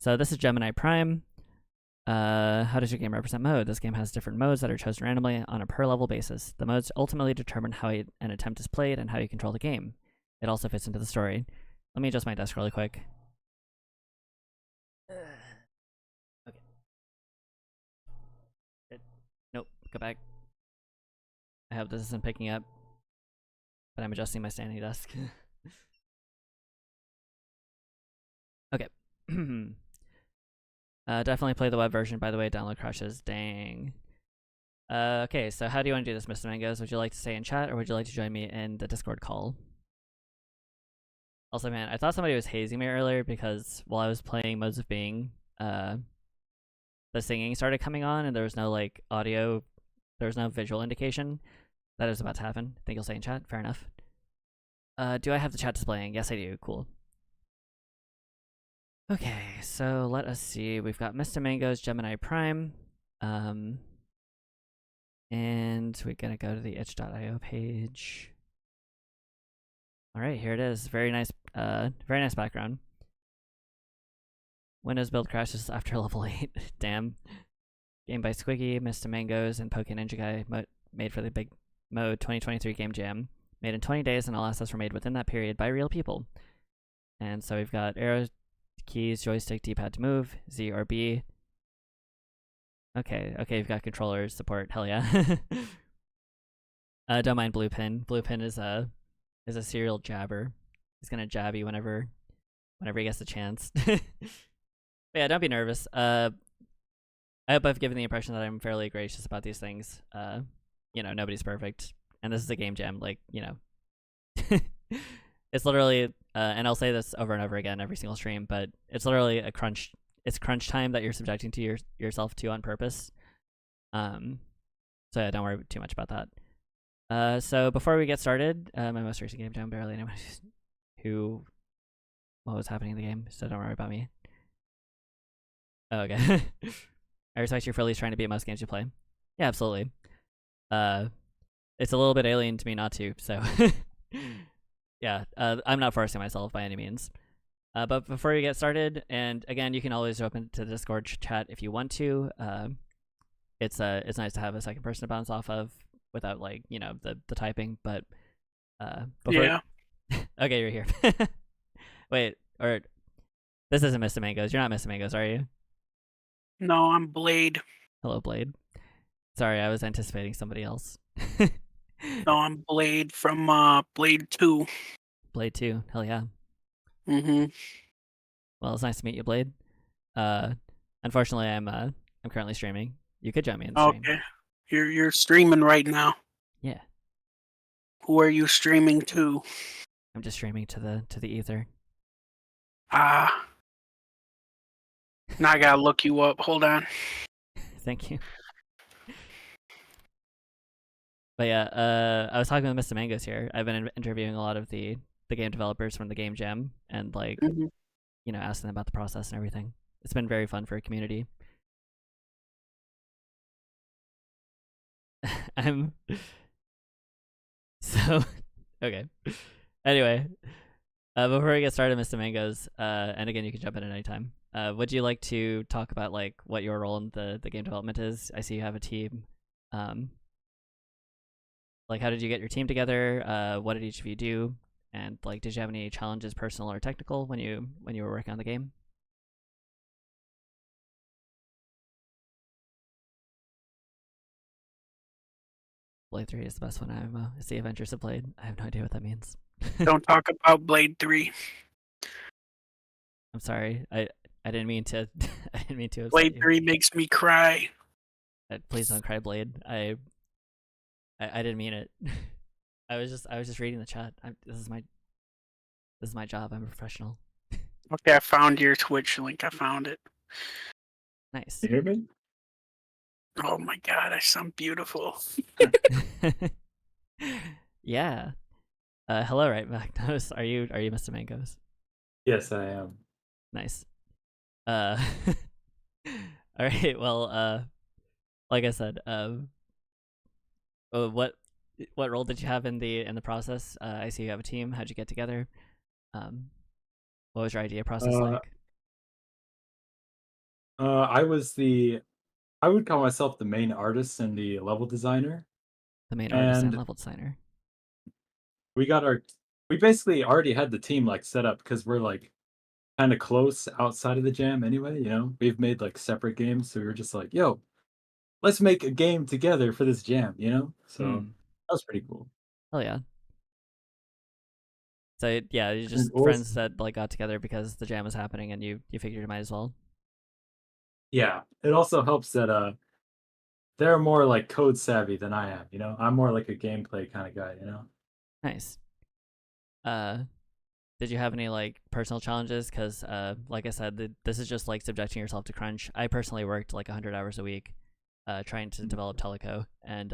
So this is Gemini Prime. How does your game represent mode? This game has different modes that are chosen randomly on a per level basis. The modes ultimately determine how an attempt is played and how you control the game. It also fits into the story. Let me adjust my desk really quick. Okay. Nope, go back. I hope this isn't picking up, but I'm adjusting my standing desk. Okay. Definitely play the web version, by the way. Download crashes. Dang. Okay, so how do you want to do this, Mr. Mangoes? Would you like to stay in chat, or would you like to join me in the Discord call? Also, man, I thought somebody was hazing me earlier because while I was playing Modes of Being, the singing started coming on, and there was no, like, audio, there was no visual indication that it was about to happen. I think you'll stay in chat. Fair enough. Do I have the chat displaying? Yes, I do. Cool. Okay, so let us see. We've got Mr. Mango's Gemini Prime. And we're gonna go to the itch.io page. Alright, here it is. Very nice background. Windows build crashes after level 8. Damn. Game by Squiggy, Mr. Mangoes, and PokeNinjaGuy, made for the Big Mode 2023 Game Jam. Made in 20 days, and all assets were made within that period by real people. And so we've got arrow keys, joystick, D-pad to move, Z or B. Okay, you've got controllers, support, hell yeah. Don't mind Blue Pin. Blue Pin is a serial jabber. He's gonna jab you whenever he gets the chance. But yeah, don't be nervous. I hope I've given the impression that I'm fairly gracious about these things. You know, nobody's perfect. And this is a game jam, like, you know. It's literally, and I'll say this over and over again every single stream, but it's literally it's crunch time that you're subjecting to yourself to on purpose. So yeah, don't worry too much about that. So before we get started, my most recent game jam, barely anyone what was happening in the game, so don't worry about me. Oh, okay. I respect you for at least trying to beat most games you play. Yeah, absolutely. It's a little bit alien to me not to, so yeah, I'm not forcing myself by any means. But before we get started, and again, you can always open to the Discord chat if you want to. It's nice to have a second person to bounce off of without, like, you know, the typing. But before yeah. Okay, you're here. Wait, or this isn't Mr. Mangoes. You're not Mr. Mangoes, are you? No, I'm Blade. Hello, Blade. Sorry, I was anticipating somebody else. No, I'm Blade from Blade 2. Blade 2, hell yeah. Mm-hmm. Well, it's nice to meet you, Blade. Unfortunately, I'm currently streaming. You could join me in the stream. Okay. You're streaming right now. Yeah. Who are you streaming to? I'm just streaming to the ether. Ah. Now I gotta look you up. Hold on. Thank you. But yeah, I was talking with Mr. Mangoes here. I've been interviewing a lot of the game developers from the game jam and, like, you know, asking them about the process and everything. It's been very fun for a community. I'm so okay. Anyway, before we get started, Mr. Mangoes, and again, you can jump in at any time. Would you like to talk about, like, what your role in the game development is? I see you have a team. Like, how did you get your team together? What did each of you do? And, like, did you have any challenges, personal or technical, when you were working on the game? Blade 3 is the best one. It's the Adventures of Blade. I have no idea what that means. Don't talk about Blade 3. I'm sorry. I didn't mean to. I didn't mean to upset Blade you. 3 makes me cry. Please don't cry, Blade. I didn't mean it. I was just reading the chat. This is my job. I'm a professional. Okay, I found your Twitch link. I found it. Nice. You hear me? Oh my god, I sound beautiful. Yeah. Hello, right, Magnus? Are you Mr. Mangoes? Yes, I am. Nice. All right. Well, like I said, what role did you have in the process? I see you have a team. How'd you get together? What was your idea process like? I would call myself the main artist and the level designer, The main artist and and level designer. we got our we basically already had the team like set up because we're like kind of close outside of the jam anyway. We've made like separate games, so we were just like, yo, let's make a game together for this jam. So Hmm. that was pretty cool. Hell yeah. So yeah, you And just what was friends that like got together because the jam was happening, and you figured you might as well. Yeah, it also helps that they're more like code savvy than I am. I'm more like a gameplay kind of guy. Nice. Uh, did you have any like personal challenges? Because like I said, this is just like subjecting yourself to crunch. I personally worked like 100 hours a week, trying to develop Teleco, and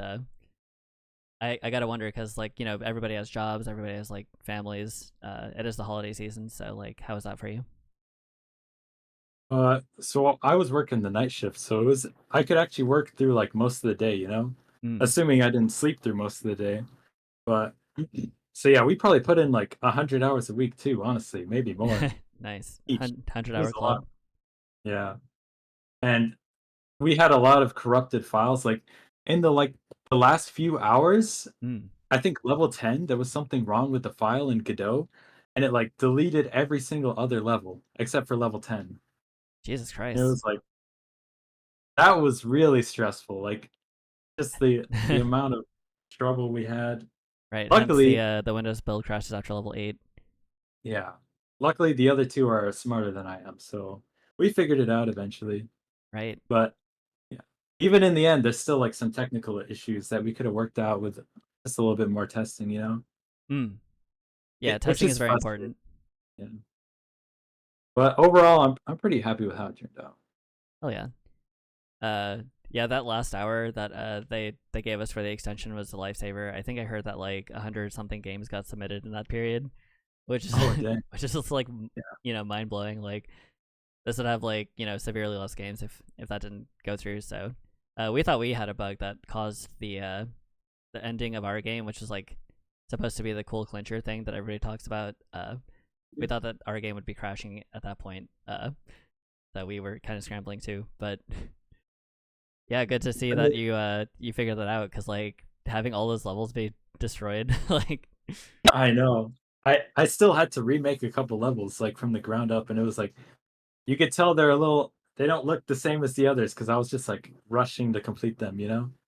I gotta wonder because like everybody has jobs, everybody has like families. It is the holiday season, so like how was that for you? So I was working the night shift, so I could actually work through like most of the day, Mm. assuming I didn't sleep through most of the day. But so yeah, we probably put in like 100 hours a week too, honestly, maybe more Nice. each. It 100-hour was a lot. club. Yeah. And we had a lot of corrupted files. Like in the last few hours, Mm. I think level 10, there was something wrong with the file in Godot, and it like deleted every single other level except for level 10. Jesus And it Christ. was like that was really stressful. Like just the amount of trouble we had. Right. Hence Luckily, the Windows build crashes after level 8. yeah. Luckily the other two are smarter than I am, so we figured it out eventually. Right. But yeah. Even in the end, there's still like some technical issues that we could have worked out with just a little bit more testing. Mm. Yeah. Which Testing is is very frustrating. important. Yeah. But overall, I'm pretty happy with how it turned out. Oh yeah. Yeah, that last hour that they gave us for the extension was a lifesaver. I think I heard that like 100 something games got submitted in that period, which is Oh dang. which is just like Yeah. mind blowing. Like this would have like severely less games if that didn't go through. So we thought we had a bug that caused the ending of our game, which was like supposed to be the cool clincher thing that everybody talks about. We thought that our game would be crashing at that point. That we were kind of scrambling too, but yeah, good to see And that you figured that out because like having all those levels be destroyed, like I know. I still had to remake a couple levels like from the ground up, and it was like you could tell they don't look the same as the others because I was just like rushing to complete them.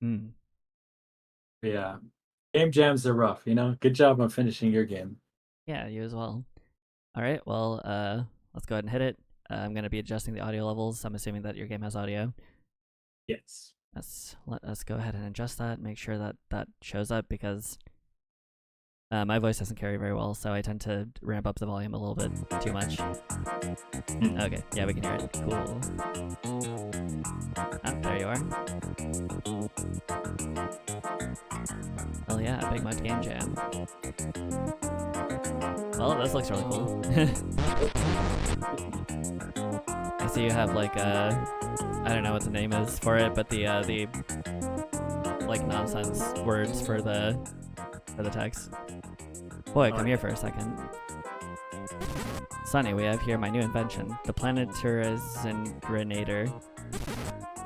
mm, But yeah. Game jams are rough. Good job on finishing your game. yeah, you as well. All right, well, let's go ahead and hit it. I'm gonna be adjusting the audio levels. I'm assuming that your game has audio. Yes. Let us go ahead and adjust that. Make sure that that shows up because my voice doesn't carry very well, so I tend to ramp up the volume a little bit too much. Okay, yeah, we can hear it. Cool. Ah, there you are. Hell yeah, Big Mud Game Jam. Well, this looks really cool. I see you have like I don't know what the name is for it, but the like nonsense words for the text. Boy, come here for a second. Sonny, we have here my new invention, the Planetarizator.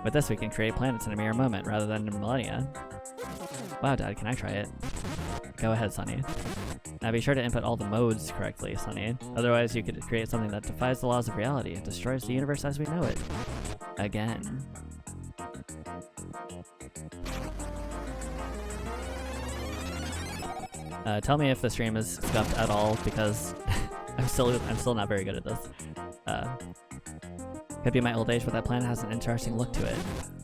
With this, we can create planets in a mere moment rather than in millennia. Wow, Dad, can I try it? Go ahead, Sonny. Now be sure to input all the modes correctly, Sonny. Otherwise, you could create something that defies the laws of reality and destroys the universe as we know it. Again. Tell me if the stream is scuffed at all because I'm still not very good at this. Could be my old age, but that planet has an interesting look to it.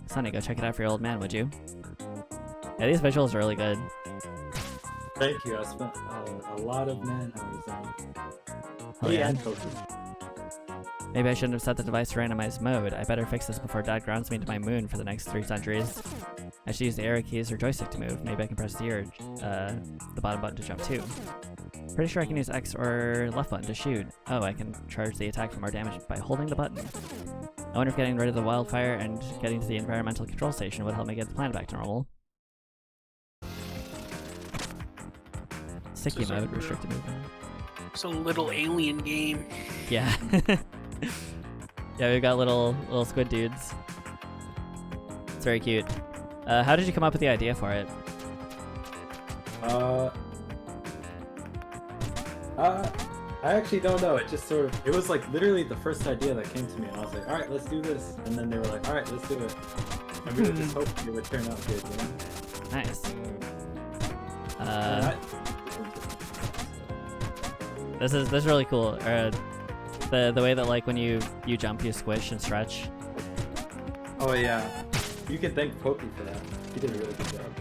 Sonny, go check it out for your old man, would you? Yeah, these visuals are really good. Thank you. I spent a lot of man hours on Oh, me yeah. and Kofi. Maybe I shouldn't have set the device to randomized mode. I better fix this before Dad grounds me to my moon for the next 3 centuries. I should use the arrow keys or joystick to move. Maybe I can press Z or the bottom button to jump too. Pretty sure I can use X or left button to shoot. Oh, I can charge the attack for more damage by holding the button. I wonder if getting rid of the wildfire and getting to the environmental control station would help me get the planet back to normal. Sticky mode, restricted movement. It's a little alien game. Yeah. Yeah, we've got little squid dudes. It's very cute. How did you come up with the idea for it? I actually don't know. It just sort of, it was like literally the first idea that came to me, and I was like, all right, let's do this. And then they were like, all right, let's do it. And we were just hoping it would turn out good, you know? Nice. This is really cool. The way that like when you jump, you squish and stretch. Oh yeah, you can thank Pokey for that. He did a really good job.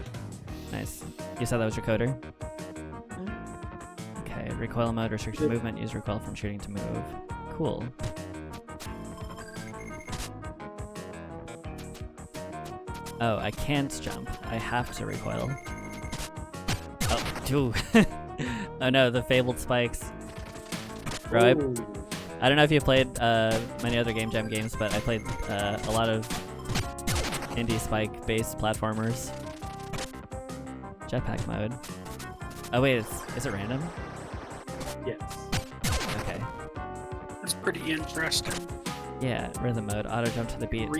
Nice. You said that was your coder? Okay, recoil mode, restriction movement, use recoil from shooting to move. Cool. Oh, I can't jump. I have to recoil. Oh, ooh. Oh no, the fabled spikes. Bro, I don't know if you've played many other Game Jam games, but I played a lot of indie spike-based platformers. Jetpack mode. Oh wait, is it random? Yes. Okay. That's pretty interesting. Yeah, rhythm mode, auto jump to the beat.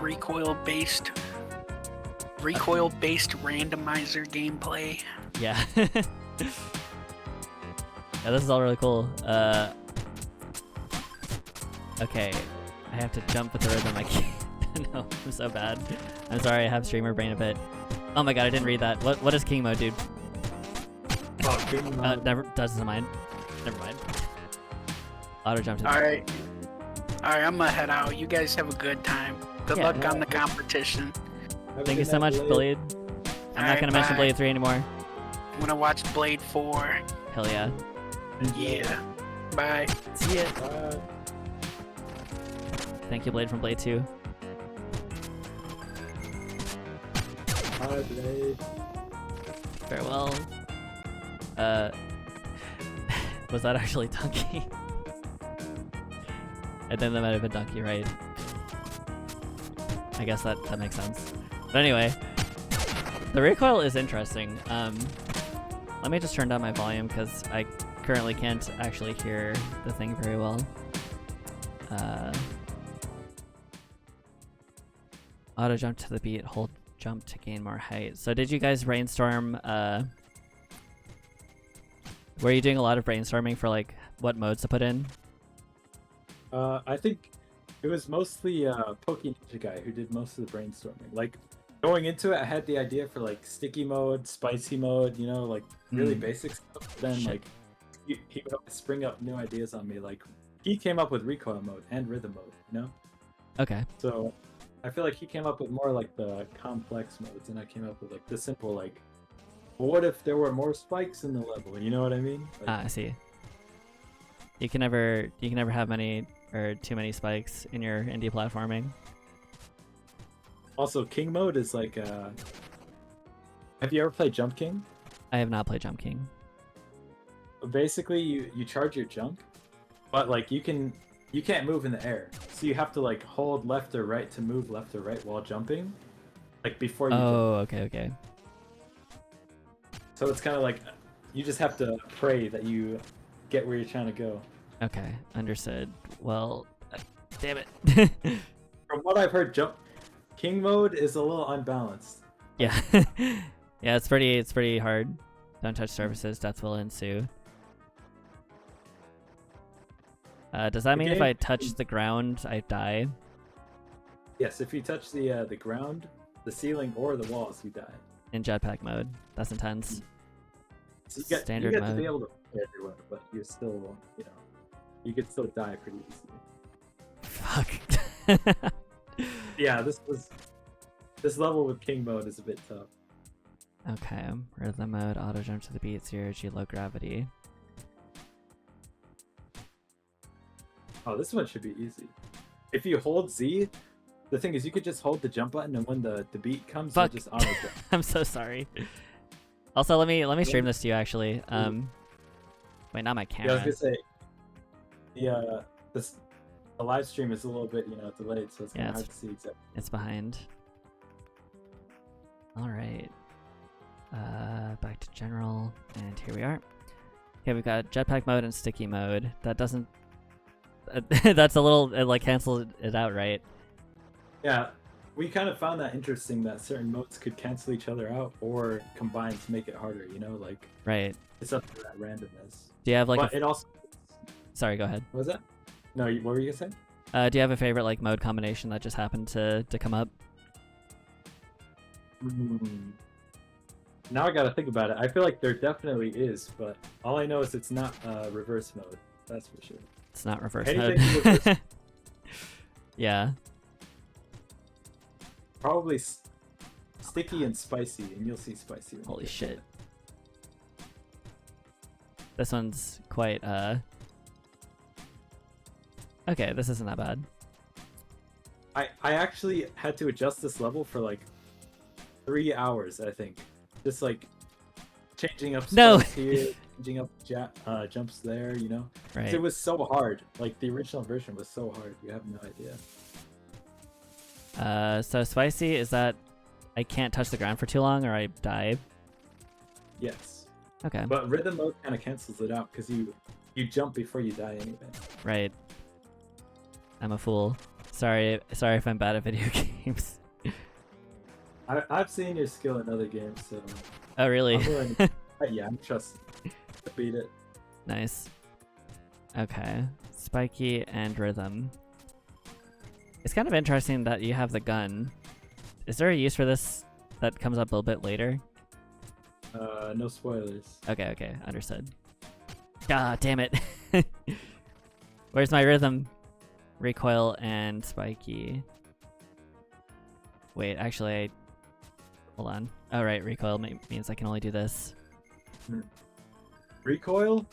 Recoil-based randomizer gameplay. Yeah. Yeah, this is all really cool. Okay, I have to jump with the rhythm. I can't. No, I'm so bad. I'm sorry, I have streamer brain a bit. Oh my god, I didn't read that. What is king mode, dude? Oh, King mode. Never doesn't mind. Never mind. Auto jump to. All right, I'm gonna head out. You guys have a good time. Good Yeah, luck on the competition. Thank you so much, Blade. I'm not gonna mention Blade 3 anymore. I'm gonna watch Blade 4. Hell yeah. Yeah. Bye. See ya. Bye. Thank you, Blade from Blade 2. Bye, Blade. Farewell. Was that actually Donkey? I think that might have been Donkey, right? I guess that makes sense. But anyway, the recoil is interesting. Let me just turn down my volume because I currently can't actually hear the thing very well. Auto jump to the beat, hold jump to gain more height. So did you guys brainstorm, were you doing a lot of brainstorming for like what modes to put in? I think it was mostly PokeNinjaGuy who did most of the brainstorming. Like going into it, I had the idea for like sticky mode, spicy mode, you know, like really basic stuff. Then Shit. like he would always spring up new ideas on me. Like he came up with recoil mode and rhythm mode, you know. Okay. So I feel like he came up with more like the complex modes, and I came up with like the simple like, well, what if there were more spikes in the level? You know what I mean? Like, I see. You can never have many or too many spikes in your indie platforming. also, King mode is like, have you ever played Jump King? I have not played Jump King. Basically, you charge your jump, but like you can't move in the air, so you have to like hold left or right to move left or right while jumping, like before you jump. Oh, okay. So it's kind of like you just have to pray that you get where you're trying to go. Okay, understood. Well, damn it. From what I've heard, King mode is a little unbalanced. Yeah. Yeah, it's pretty hard. Don't touch surfaces, death will ensue. Does that mean if I touch the ground, I die? Yes, if you touch the ground, the ceiling, or the walls, you die. In jetpack mode. That's intense. So you Standard get to mode. be able to play everywhere, but you still, you could still die pretty easily. Fuck. Yeah, this level with King mode is a bit tough. Okay, rhythm mode, auto jump to the beat, 0G, low gravity. Oh, this one should be easy. If you hold Z, the thing is you could just hold the jump button, and when the beat comes, Fuck. you just auto jump. I'm so sorry. Also, let me stream this to you actually. Wait, not my Yeah, I was camera. gonna say, the live stream is a little bit, delayed, so it's kind of hard to see exactly. It's behind. All right. Back to general, and here we are. Okay, we've got jetpack mode and sticky mode. That doesn't That's a little it like cancels it out, right? Yeah, we kind of found that interesting that certain modes could cancel each other out or combine to make it harder. You know, like Right. it's up to that randomness. Do you have like? But it also. Sorry, go ahead. What was that? No, what were you gonna say? Do you have a favorite like mode combination that just happened to come up? Now I gotta think about it. I feel like there definitely is, but all I know is it's not reverse mode. That's for sure. It's not reverse Anything mode. reverse- Yeah. Probably sticky and spicy, and you'll see spicy. when you Holy get to shit. it. This one's quite Okay, this isn't that bad. I actually had to adjust this level for like 3 hours, I think. Just like changing up No. spikes here, changing up jumps there, you know? 'Cause Right. it was so hard. Like the original version was so hard. You have no idea. So spicy is that I can't touch the ground for too long or I die. Yes. Okay. But rhythm mode kind of cancels it out because you jump before you die anyway. Right. I'm a fool. Sorry if I'm bad at video games. I've seen your skill in other games, so Oh really? I'm willing yeah, I'm trusting to beat it. Nice. Okay. Spiky and rhythm. It's kind of interesting that you have the gun. Is there a use for this that comes up a little bit later? No spoilers. Okay, understood. Ah, damn it. Where's my rhythm? Recoil and spiky. Wait, actually, hold on. Oh, right, recoil means I can only do this. Recoil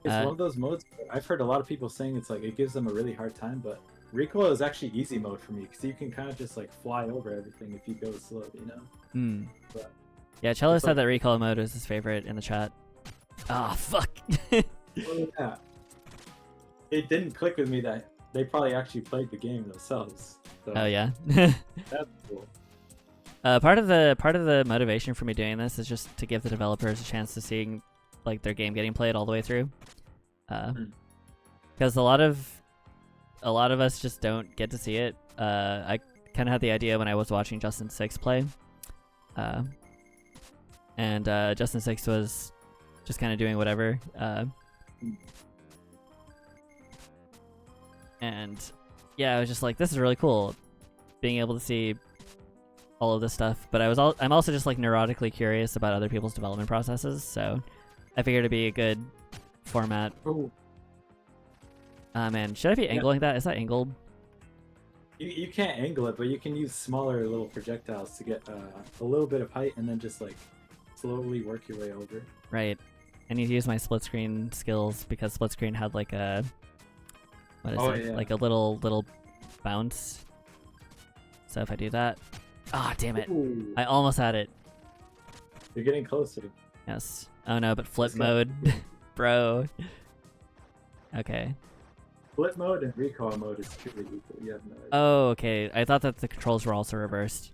is Uh, one of those modes. I've heard a lot of people saying it's like it gives them a really hard time, but recoil is actually easy mode for me because you can kind of just like fly over everything if you go slow, you know. But Yeah, Cello it's said like- that recoil mode is his favorite in the chat. Ah, fuck. yeah, it didn't click with me that they probably actually played the game themselves. So Oh yeah. that's cool. Part of the motivation for me doing this is just to give the developers a chance to seeing like their game getting played all the way through. Because a lot of us just don't get to see it. I kind of had the idea when I was watching Justin Six play, and Justin Six was just kind of doing whatever. And yeah, I was just like, this is really cool, being able to see all of this stuff. But I'm also just like neurotically curious about other people's development processes, so I figured it'd be a good format. Ooh. Man, should I be angling that? Is that angled? You can't angle it, but you can use smaller little projectiles to get a little bit of height and then just like slowly work your way over. Right. I need to use my split screen skills because split screen had like a like a little bounce. So if I do that, damn it! Ooh, I almost had it. you're getting closer. Yes. Oh no, but flip Just got- mode, bro. Okay. Flip mode and recoil mode is truly equal. You have no idea. Oh, okay. I thought that the controls were also reversed.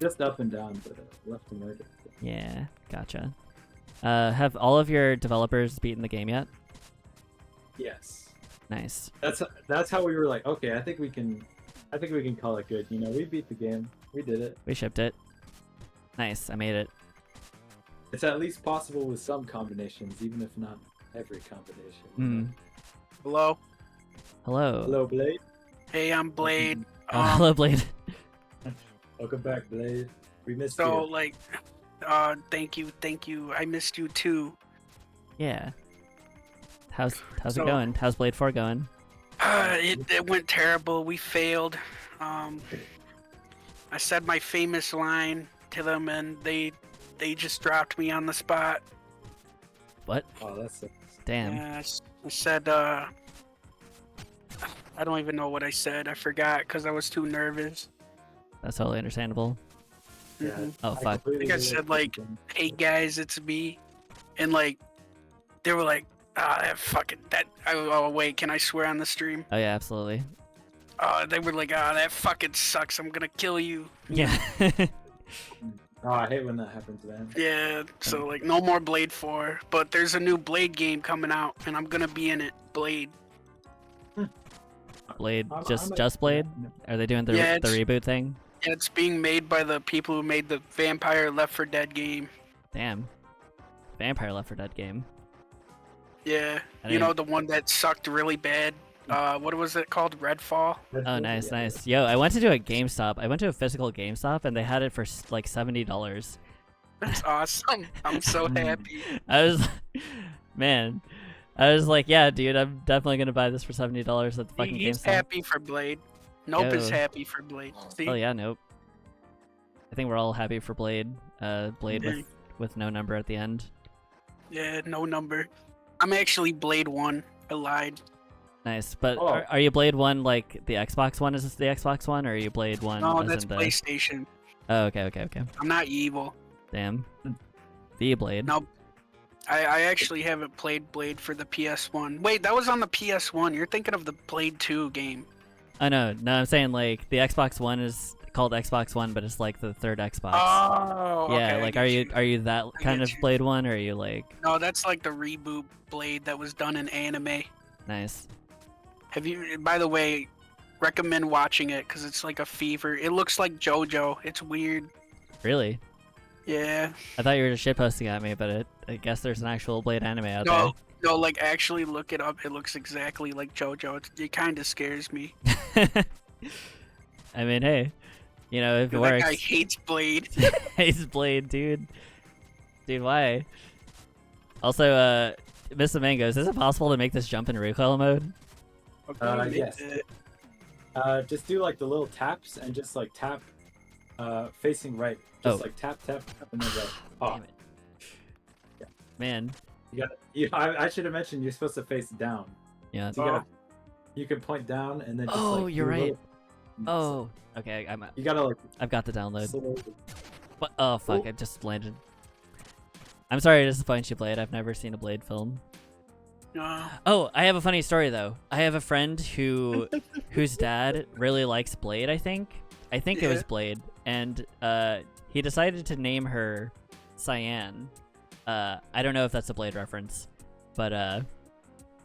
Just up and down, but left and right. Yeah, gotcha. Have all of your developers beaten the game yet? Yes. Nice. That's how we were like, okay, I think we can call it good. You know, we beat the game. We did it. We shipped it. Nice. I made it. It's at least possible with some combinations, even if not every combination. you Hmm. know? Hello. Hello. Hello, Blade. Hey, I'm Blade. Hello, Blade. Welcome back, Blade. We missed So you. like, thank you. I missed you too. Yeah. How's it So- going? How's Blade 4 going? It went terrible. We failed. I said my famous line to them, and they just dropped me on the spot. What? Oh, that's Damn. Yeah, I said, I don't even know what I said. I forgot because I was too nervous. That's totally understandable. yeah. Mhm. Oh, fuck. completely I think I relate said, to the like, game. Hey guys, it's me. And like, they were like, that fucking, oh wait, can I swear on the stream? Oh yeah, absolutely. They were like, that fucking sucks. I'm gonna kill you. Yeah. Oh, I hate when that happens, man. Yeah, so like no more Blade 4, but there's a new Blade game coming out, and I'm gonna be in it. Blade. Blade, I'm just Blade? Are they doing the Yeah, the reboot thing? It's being made by the people who made the Vampire Left 4 Dead game. Damn. Vampire Left 4 Dead game. Yeah, I you know, didn't- the one that sucked really bad. What was it called? Redfall? Oh, nice, nice. Yo, I went to do a GameStop. I went to a physical GameStop, and they had it for like $70. That's awesome. I'm so happy. I was, man, I was like, yeah, dude, I'm definitely gonna buy this for $70 at the fucking He's GameStop. happy for Blade. Nope is Yo. happy for Blade. See? Oh yeah, nope. I think we're all happy for Blade. Blade Yeah. with no number at the end. Yeah, no number. I'm actually Blade 1. I lied. Nice, but Oh. are you Blade 1 like the Xbox One? Is this the Xbox One, or are you Blade 1 No, as that's in the... PlayStation. Oh, okay. I'm not evil. Damn. The Blade. No, I actually haven't played Blade for the PS1. Wait, that was on the PS1. You're thinking of the Blade 2 game. Oh no, I'm saying like the Xbox One is called Xbox One, but it's like the third Xbox. Oh, yeah, okay, I like get are you that I kind get of you. Blade 1, or are you like... No, that's like the reboot Blade that was done in anime. Nice. Have you? By the way, recommend watching it because it's like a fever. It looks like JoJo. It's weird. Really? Yeah. I thought you were just shitposting at me, but I guess there's an actual Blade anime out No, no, like actually look it up. It looks exactly like JoJo. It kind of scares me. there. I mean, hey, you know, if it That works. guy hates Blade. Hates Blade, dude. Dude, why? Also, Mr. Mangoes, is it possible to make this jump in recoil mode? Yes. Just do like the little taps and just like tap facing right. Just Oh. like tap, and then right. Oh, Damn it. Man. I should have mentioned you're supposed to face down. Yeah. So you can point down and then just Oh, like you're do a right. little- Oh, okay. You gotta like I've got the download. slowly- What? Oh fuck! Oh. I just landed. I'm sorry to disappoint you, Blade. I've never seen a Blade film. Oh, I have a funny story though. I have a friend whose dad really likes Blade. I think it was Yeah. Blade, and he decided to name her Cyan. I don't know if that's a Blade reference, but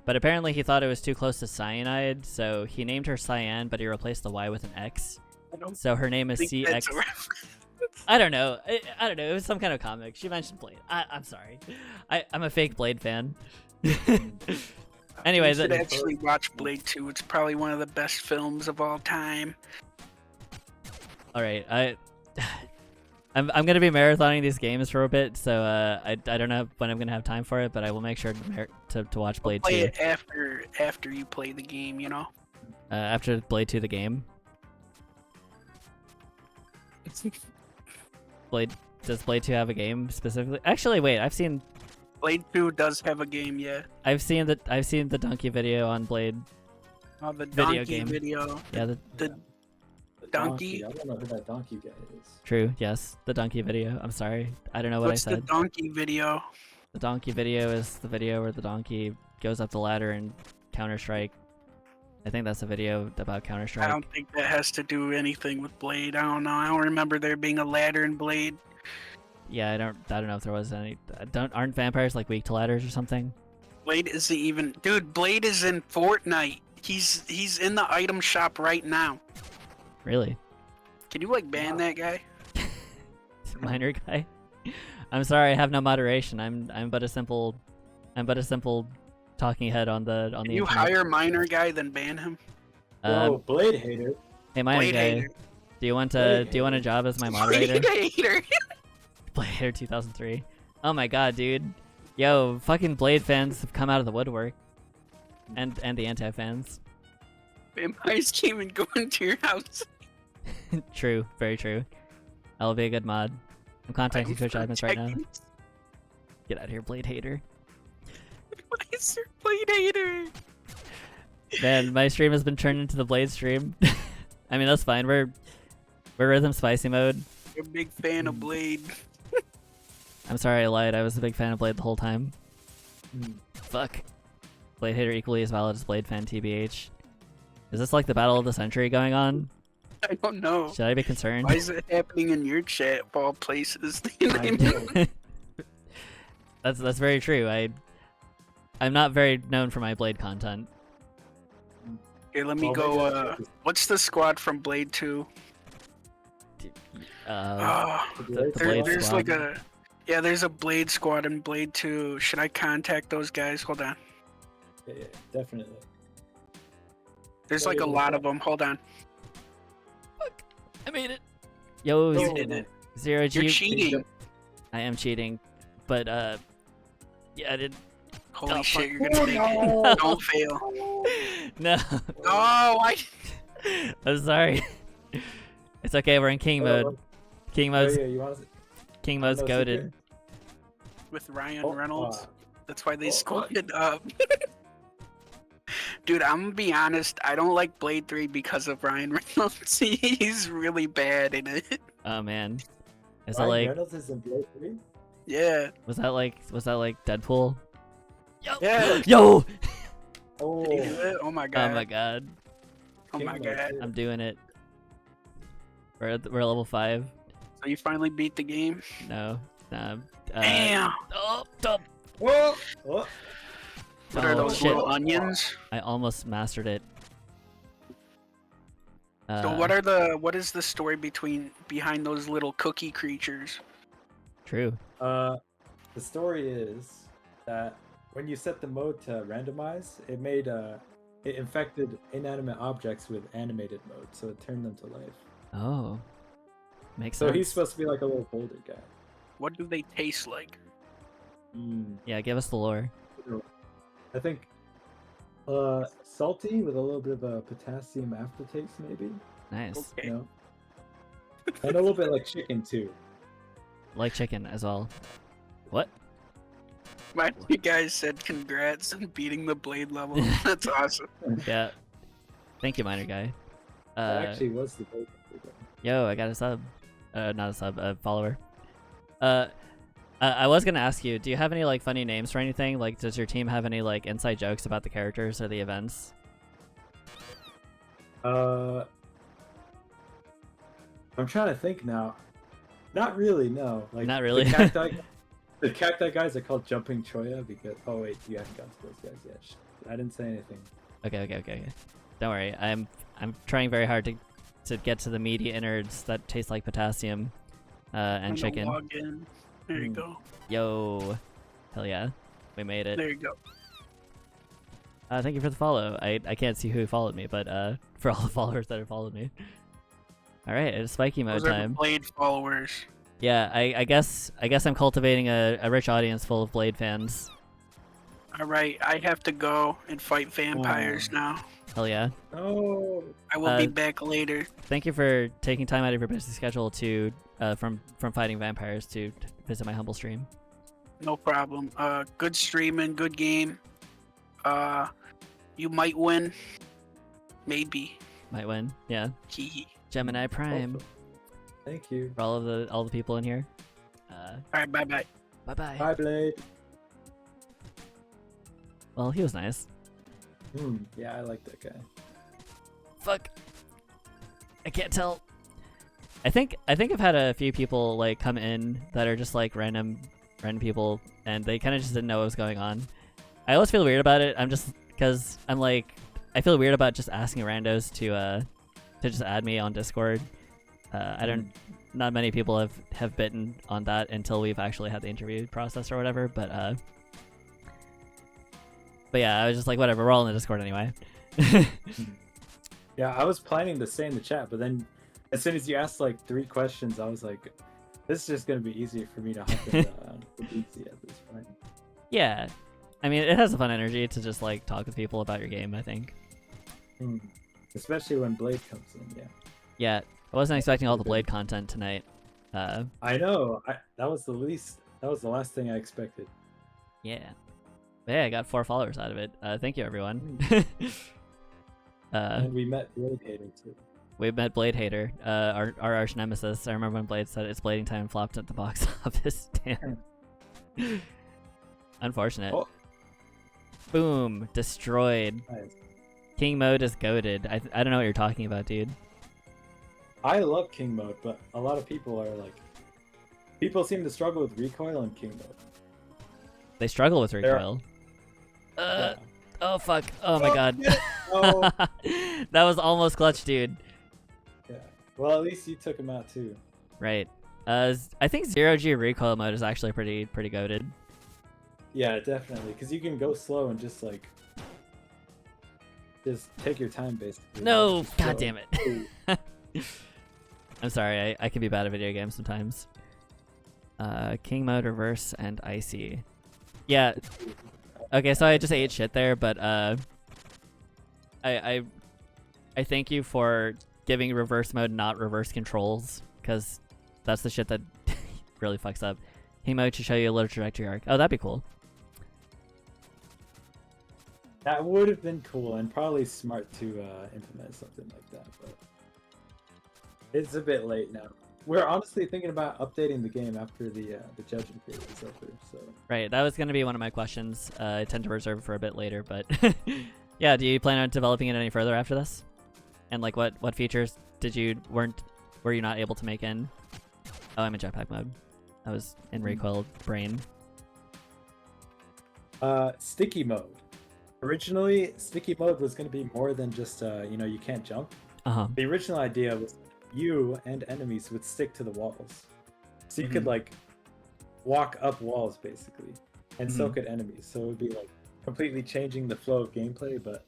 apparently he thought it was too close to cyanide, so he named her Cyan, but he replaced the Y with an X. I don't So her name is think that's CX. a reference. I don't know. I don't know. It was some kind of comic. She mentioned Blade. I'm sorry. I'm a fake Blade fan. Anyway, You should the, actually watch Blade 2. It's probably one of the best films of all time. all right. I'm gonna be marathoning these games for a bit, so I don't know when I'm gonna have time for it, but I will make sure to watch Blade Play 2 it after you play the game, you know? after Blade 2 the game. Does Blade 2 have a game specifically? Actually, wait. I've seen Blade 2 does have a game, yeah. the donkey video on Blade. The Video donkey game. video. Yeah, The The donkey? I don't know who that donkey guy is. true. Yes, the donkey video. I'm sorry. I don't know what What's I the said. donkey video? The donkey video is the video where the donkey goes up the ladder in Counter-Strike. I think that's a video about I Counter-Strike. don't think that has to do anything with Blade. I don't know. I don't remember there being a ladder in Blade. Yeah, I don't know if there was any. Aren't vampires like weak to ladders or something? Blade isn't even... Dude, Blade is in Fortnite. He's in the item shop right now. Really? Can you, like, ban that guy? Minor guy? I'm sorry, I have no moderation. I'm but a simple talking head on the Can you internet. hire minor guy then ban him? Oh, Blade hater. Hey, minor Blade guy, hater. do you want Blade a job as my moderator? Blade hater. Blade hater 2003. Oh my god, dude. Yo, fucking Blade fans have come out of the woodwork. And the anti-fans. Vampires came and go into your house. True, very true. I'll be a good mod. I'm contacting Twitch admins right now. Get out of here, Blade hater. Why is there Blade hater? Man, my stream has been turned into the Blade stream. I mean, that's fine. We're rhythm spicy mode. You're a big fan of Blade. I'm sorry I lied. I was a big fan of Blade the whole time. Hmm. Fuck. Blade hater equally as valid as Blade fan, TBH. Is this like the battle of the century going on? I don't know. Should I be concerned? Why is it happening in your chat of all places? I know. That's very true. I'm not very known for my Blade content. Okay, let me Well, go. maybe I should What's the squad from Blade 2? The Blade There's Squad. like a. Yeah, there's a Blade squad in Blade 2. Should I contact those guys? Hold on. Yeah, definitely. There's Yeah, like a yeah, lot yeah. of them. Hold on. I made it. Yo, You Oh, did no. it. Zero G. You're cheating. I am cheating, but yeah, I did. Holy Oh, shit, fuck. you're gonna make it. Don't fail. No, Oh, I. I'm sorry. It's okay. We're in King mode. King Oh, mode's yeah, you want to... King mode's no goated. secret? With Ryan Oh, Reynolds. That's why they Oh, squatted up. Dude, I'm gonna be honest. I don't like Blade 3 because of Ryan Reynolds. He's really bad in it. Oh man, is that Ryan like? Reynolds is in Blade 3? Yeah. Was that like Deadpool? Yo, Yeah. yo! Oh, Did he do it? Oh my Oh god. my god, Oh my King mode, god. too. I'm doing it. We're level 5. So you finally beat the game? No, Damn. oh, dump. Whoa! Oh. What are Oh, those shit. little onions? I almost mastered it. So what is the story behind those little cookie creatures? True. The story is that when you set the mode to randomize, it infected inanimate objects with animated mode, so it turned them to life. Oh, makes So sense. he's supposed to be like a little boulder guy. What do they taste like? Yeah, give us the lore. I think salty with a little bit of a potassium aftertaste, maybe. Nice. Okay. You know, and a little bit like chicken too. Like chicken as well. What? You guys said congrats on beating the Blade level. That's awesome. Yeah. Thank you, Miner Guy. That actually was the boulder. Yo, I got a sub. Not a sub, a follower. I was gonna ask you, do you have any like funny names for anything? Like, does your team have any like inside jokes about the characters or the events? I'm trying to think now. Not really, no. Like Not really. The cacti guys are called Jumping Choya because. Oh wait, you haven't gotten to those guys yet. I didn't say anything. Okay. Don't worry. I'm trying very hard to get to the meaty innards that taste like potassium, and I'm gonna chicken. log in. There you go. Yo, hell yeah, we made it. There you go. Thank you for the follow. I can't see who followed me, but for all the followers that have followed me. All right, it's spiky mode Those are the time. Blade followers. Yeah, I guess I'm cultivating a rich audience full of Blade fans. All right, I have to go and fight vampires now. Hell yeah. Oh. I will be back later. Thank you for taking time out of your busy schedule to from fighting vampires to visit my humble stream. No problem. Good streaming, good game. You might win. Maybe. Might win. Yeah. Hee. Gemini Prime. Awesome. Thank you. For all the people in here. All right, bye bye. Bye bye. Bye, Blade. Well, he was nice. Yeah, I like that guy. Fuck. I can't tell. I think I've had a few people like come in that are just like random people, and they kind of just didn't know what was going on. I always feel weird about it. I'm just because I'm like I feel weird about just asking randos to just add me on Discord. I don't. Not many people have bitten on that until we've actually had the interview process or whatever. But yeah, I was just like, whatever. We're all in the Discord anyway. Yeah, I was planning to stay in the chat, but then as soon as you asked like 3 questions, I was like, this is just gonna be easier for me to hop in the DC at this point. Yeah, I mean, it has a fun energy to just like talk with people about your game. I think. Especially when Blade comes in. Yeah. Yeah, I wasn't expecting all the Blade content tonight. I know. That was the last thing I expected. Yeah. But hey, I got 4 followers out of it. Thank you, everyone. And we met Blade Hater too. We met Blade Hater, our arch nemesis. I remember when Blade said it's blading time and flopped at the box office. Damn. Unfortunate. Oh. Boom. Destroyed. Nice. King mode is goated. I don't know what you're talking about, dude. I love King mode, but a lot of people are like, people seem to struggle with recoil in King mode. They struggle with recoil. Yeah. Oh fuck. Oh my god. Oh. That was almost clutch, dude. Yeah. Well, at least you took him out too. Right. I think 0G recoil mode is actually pretty goated. Yeah, definitely, because you can go slow and just like take your time basically. No, Just god go. damn it. I'm sorry, I can be bad at video games sometimes. King mode, reverse, and icy. Yeah. Okay, so I just ate shit there, but I thank you for giving reverse mode not reverse controls, because that's the shit that really fucks up. King mode should show you a little trajectory arc. Oh, that'd be cool. That would have been cool and probably smart to implement something like that, but it's a bit late now. We're honestly thinking about updating the game after the judging period is over. So Right, that was going to be one of my questions. I tend to reserve for a bit later, but yeah, do you plan on developing it any further after this? And like, what features were you not able to make in? Oh, I'm in jetpack mode. I was in recoil brain. sticky mode. Originally, sticky mode was going to be more than just you can't jump. The original idea was you and enemies would stick to the walls, so you could like walk up walls basically, and so could enemies. So it would be like completely changing the flow of gameplay, but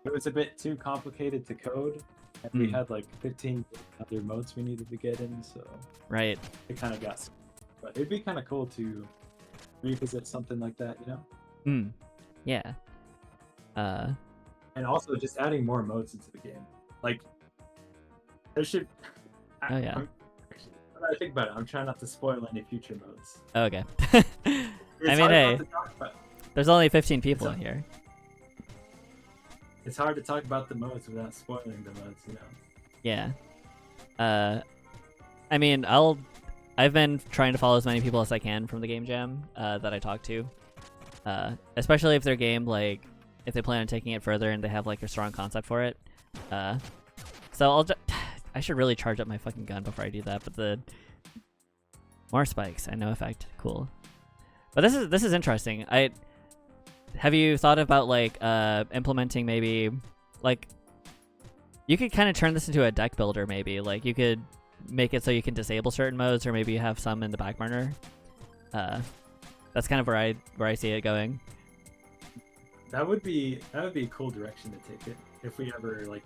it was a bit too complicated to code, and we had like 15 other modes we needed to get in, so Right. it kind of got. But it'd be kind of cool to revisit something like that, you know? Yeah. And also just adding more modes into the game. Like, there should. Oh, yeah. When I think about it, I'm trying not to spoil any future modes. Okay. It's I mean, hard hey, not to talk about. there's only 15 people in here. It's hard to talk about the modes without spoiling the modes, you know? Yeah. I mean, I've been trying to follow as many people as I can from the game jam that I talk to. Especially if their game, like, if they plan on taking it further and they have, like, a strong concept for it. So I should really charge up my fucking gun before I do that, but the more spikes and no effect. Cool. But this is interesting. Have you thought about, like, implementing maybe, like, you could kind of turn this into a deck builder maybe. Like, you could make it so you can disable certain modes, or maybe have some in the back burner. That's kind of where I see it going. That would be a cool direction to take it. If we ever, like,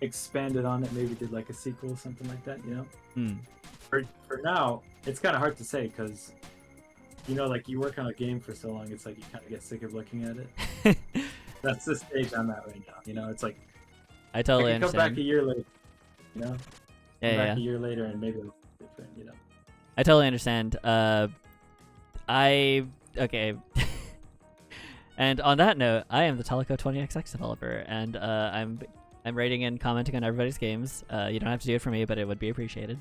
expanded on it, maybe did, like, a sequel, something like that, you know? For now, it's kind of hard to say, because, you know, like, you work on a game for so long, it's like you kind of get sick of looking at it. That's the stage I'm at right now, you know? It's like, I totally I can come understand. back a year later, you know? Yeah, Back a year later and maybe it'll be different, you know? I totally understand. Okay. And on that note, I am the Teleco 20XX developer, and I'm rating and commenting on everybody's games. You don't have to do it for me, but it would be appreciated.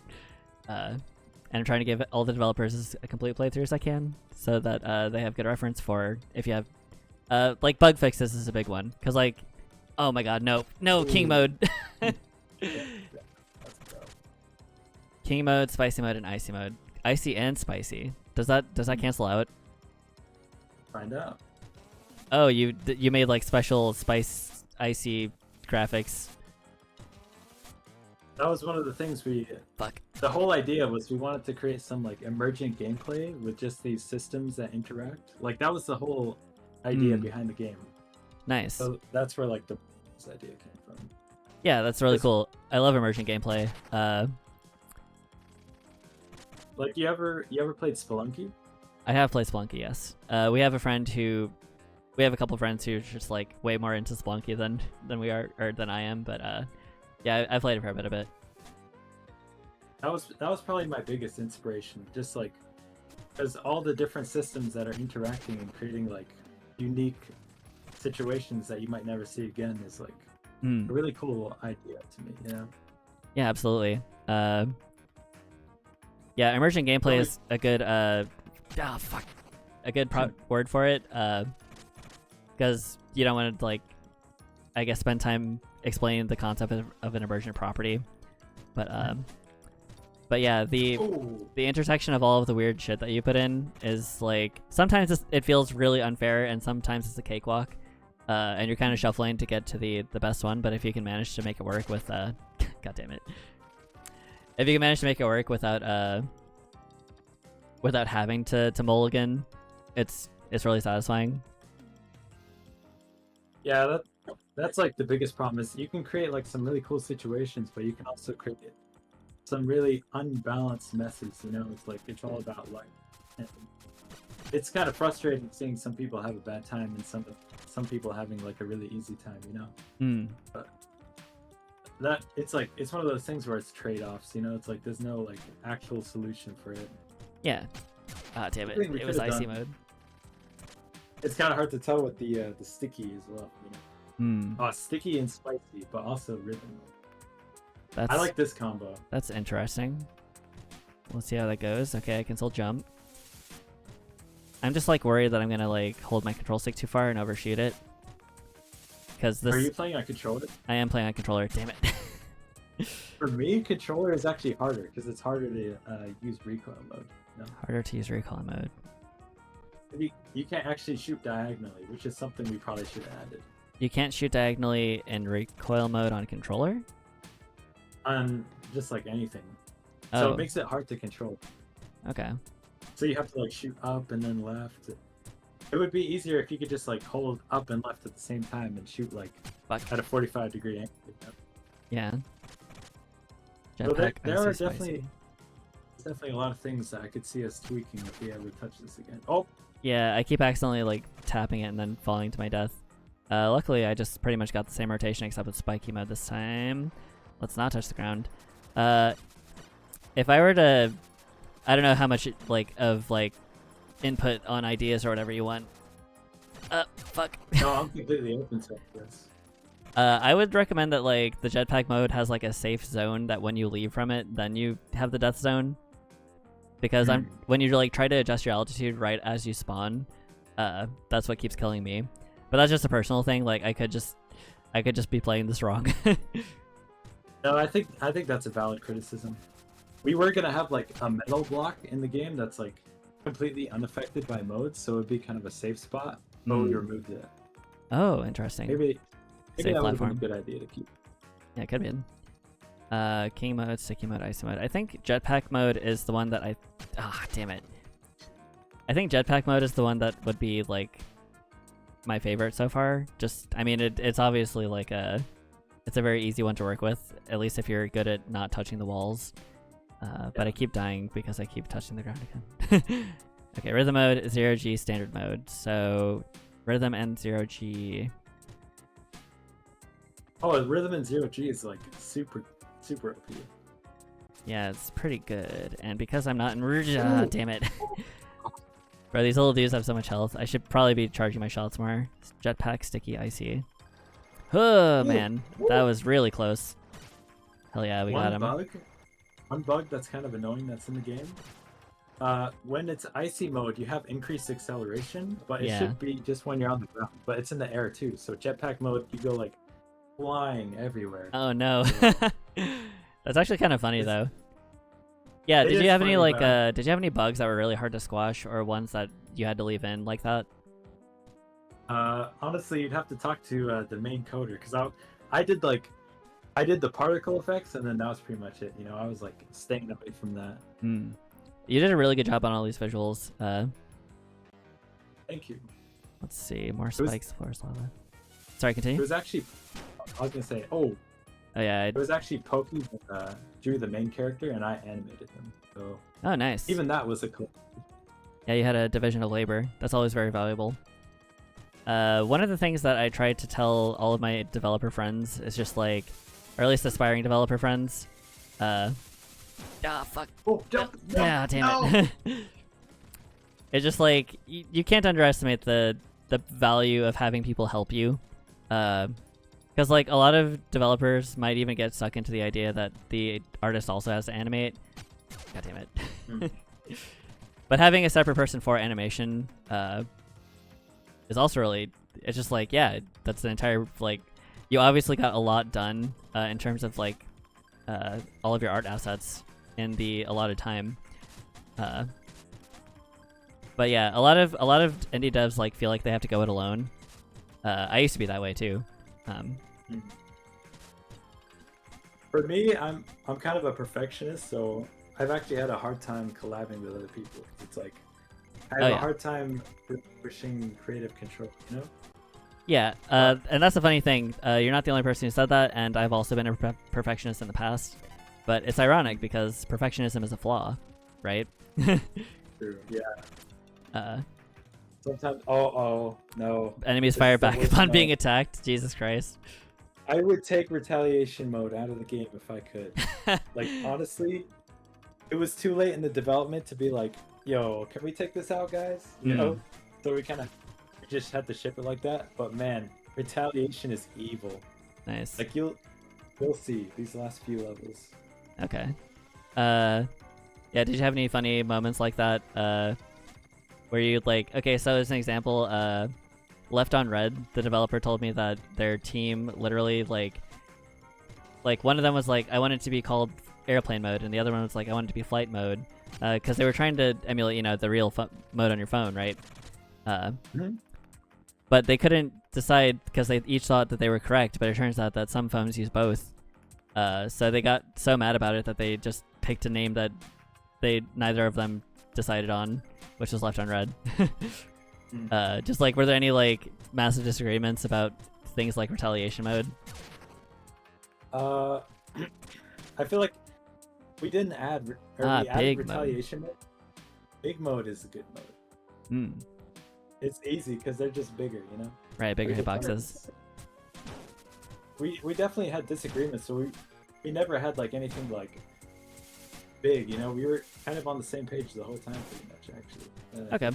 And I'm trying to give all the developers as a complete playthrough as I can, so that they have good reference for if you have, like, bug fixes is a big one, because, like, oh my god, no, king mode. King mode, spicy mode, and icy mode. Icy and spicy. Does that cancel out? Find out. Oh, you made, like, special spice icy graphics. That was one of the things Fuck. The whole idea was we wanted to create some, like, emergent gameplay with just these systems that interact. Like, that was the whole idea behind the game. Nice. So that's where, like, the idea came from. Yeah, that's really cool. I love emergent gameplay. Like, you ever played Spelunky? I have played Spelunky, yes. We have a couple friends who are just, like, way more into Spelunky than we are, or than I am, but yeah, I played it for a bit. That was probably my biggest inspiration, just like, because all the different systems that are interacting and creating, like, unique situations that you might never see again is, like, a really cool idea to me, you know? Yeah, absolutely. Yeah, emergent gameplay is a good word for it, because you don't want to, like, I guess, spend time explaining the concept of an emergent property, but yeah, the intersection of all of the weird shit that you put in is, like, sometimes it feels really unfair, and sometimes it's a cakewalk. and you're kind of shuffling to get to the best one. But if you can manage to make it work with God damn it, if you can manage to make it work without without having to mulligan, it's really satisfying. Yeah, that's like the biggest problem is you can create like some really cool situations, but you can also create some really unbalanced messes. You know, it's like it's all about luck. And it's kind of frustrating seeing some people have a bad time and some people having like a really easy time. You know. But that it's like it's one of those things where it's trade-offs. You know, it's like there's no like actual solution for it. Yeah. Ah, damn it! It was icy mode. It's kind of hard to tell with the sticky as well. You know? Sticky and spicy, but also rhythm. I like this combo. That's interesting. Let's see how that goes. Okay, I can still jump. I'm just like worried that I'm gonna like hold my control stick too far and overshoot it. Because this. Are you playing on controller? I am playing on controller. Damn it. For me, controller is actually harder because it's harder to use recoil mode. No? Harder to use recoil mode. You can't actually shoot diagonally, which is something we probably should have added. You can't shoot diagonally in recoil mode on controller? On just like anything. Oh. So it makes it hard to control. Okay. So you have to like shoot up and then left. It would be easier if you could just like hold up and left at the same time and shoot like at a 45-degree angle. Yeah. So there are definitely a lot of things that I could see us tweaking if we ever touch this again. Oh! Yeah, I keep accidentally like tapping it and then falling to my death. Luckily, I just pretty much got the same rotation except with spiky mode this time. Let's not touch the ground. If I were to, I don't know how much of input on ideas or whatever you want. Fuck. No, I'm completely open to this. I would recommend that like the jetpack mode has like a safe zone that when you leave from it, then you have the death zone. Because when you like try to adjust your altitude right as you spawn, that's what keeps killing me. But that's just a personal thing. Like I could just be playing this wrong. No, I think that's a valid criticism. We were gonna have like a metal block in the game that's like completely unaffected by modes, so it would be kind of a safe spot. But we removed it. Oh, interesting. Maybe safe that would platform. have been a good idea to keep. Yeah, it could be. King mode, sticky mode, icy mode. I think jetpack mode is the one that damn it. I think jetpack mode is the one that would be like my favorite so far. I mean, it's obviously like it's a very easy one to work with, at least if you're good at not touching the walls. But I keep dying because I keep touching the ground again. Okay, rhythm mode, 0G, standard mode. So rhythm and 0G. Oh, rhythm and 0G is like super OP. Yeah, it's pretty good. And because I'm not in damn it. Bro, these little dudes have so much health. I should probably be charging my shots more. Jetpack, sticky, icy. Oh, man. That was really close. Hell yeah, we got him. One bug that's kind of annoying that's in the game. When it's icy mode, you have increased acceleration, but it should be just when you're on the ground. But it's in the air too. So jetpack mode, you go like flying everywhere. Oh no. That's actually kind of funny though. Yeah, did you have any bugs that were really hard to squash or ones that you had to leave in like that? Honestly, you'd have to talk to the main coder because I did the particle effects and then that was pretty much it. You know, I was like staying away from that. You did a really good job on all these visuals. Thank you. Let's see, more spikes, forest lava. Sorry, continue. It was actually, I was gonna say, yeah. It was actually Pokey that drew the main character and I animated him. So oh, nice. Even that was a cool. Yeah, you had a division of labor. That's always very valuable. One of the things that I tried to tell all of my developer friends is just like, or at least aspiring developer friends, fuck. Oh, jump, yeah, damn it. It's just like, you can't underestimate the value of having people help you. Because like a lot of developers might even get stuck into the idea that the artist also has to animate. God damn it. But having a separate person for animation is also really, it's just like, yeah, that's an entire, like, you obviously got a lot done in terms of like all of your art assets in the allotted time. But yeah, a lot of indie devs like feel like they have to go it alone. I used to be that way too. For me, I'm kind of a perfectionist, so I've actually had a hard time collabing with other people. It's like I have a hard time pushing creative control, you know? Yeah, and that's the funny thing. You're not the only person who said that, and I've also been a perfectionist in the past. But it's ironic because perfectionism is a flaw, right? True. Yeah. Sometimes. Oh no. Enemies fire back upon being attacked. Jesus Christ. I would take retaliation mode out of the game if I could. Like honestly, it was too late in the development to be like, "Yo, can we take this out, guys?" You know. So we just had to ship it like that. But man, retaliation is evil. Nice. Like you'll see these last few levels. Okay. Yeah, did you have any funny moments like that? Where you like, okay, so as an example, Left on Red, the developer told me that their team literally like one of them was like, I want it to be called airplane mode, and the other one was like, I want it to be flight mode, because they were trying to emulate, you know, the real mode on your phone, right? But they couldn't decide because they each thought that they were correct, but it turns out that some phones use both. So they got so mad about it that they just picked a name that neither of them decided on, which was Left on Red. Just like, were there any like massive disagreements about things like retaliation mode? I feel like we didn't add we added retaliation mode. Big mode is a good mode. It's easy because they're just bigger, you know. Right, bigger hitboxes. We definitely had disagreements, so we never had like anything like big, you know. We were kind of on the same page the whole time, pretty much, actually. Okay.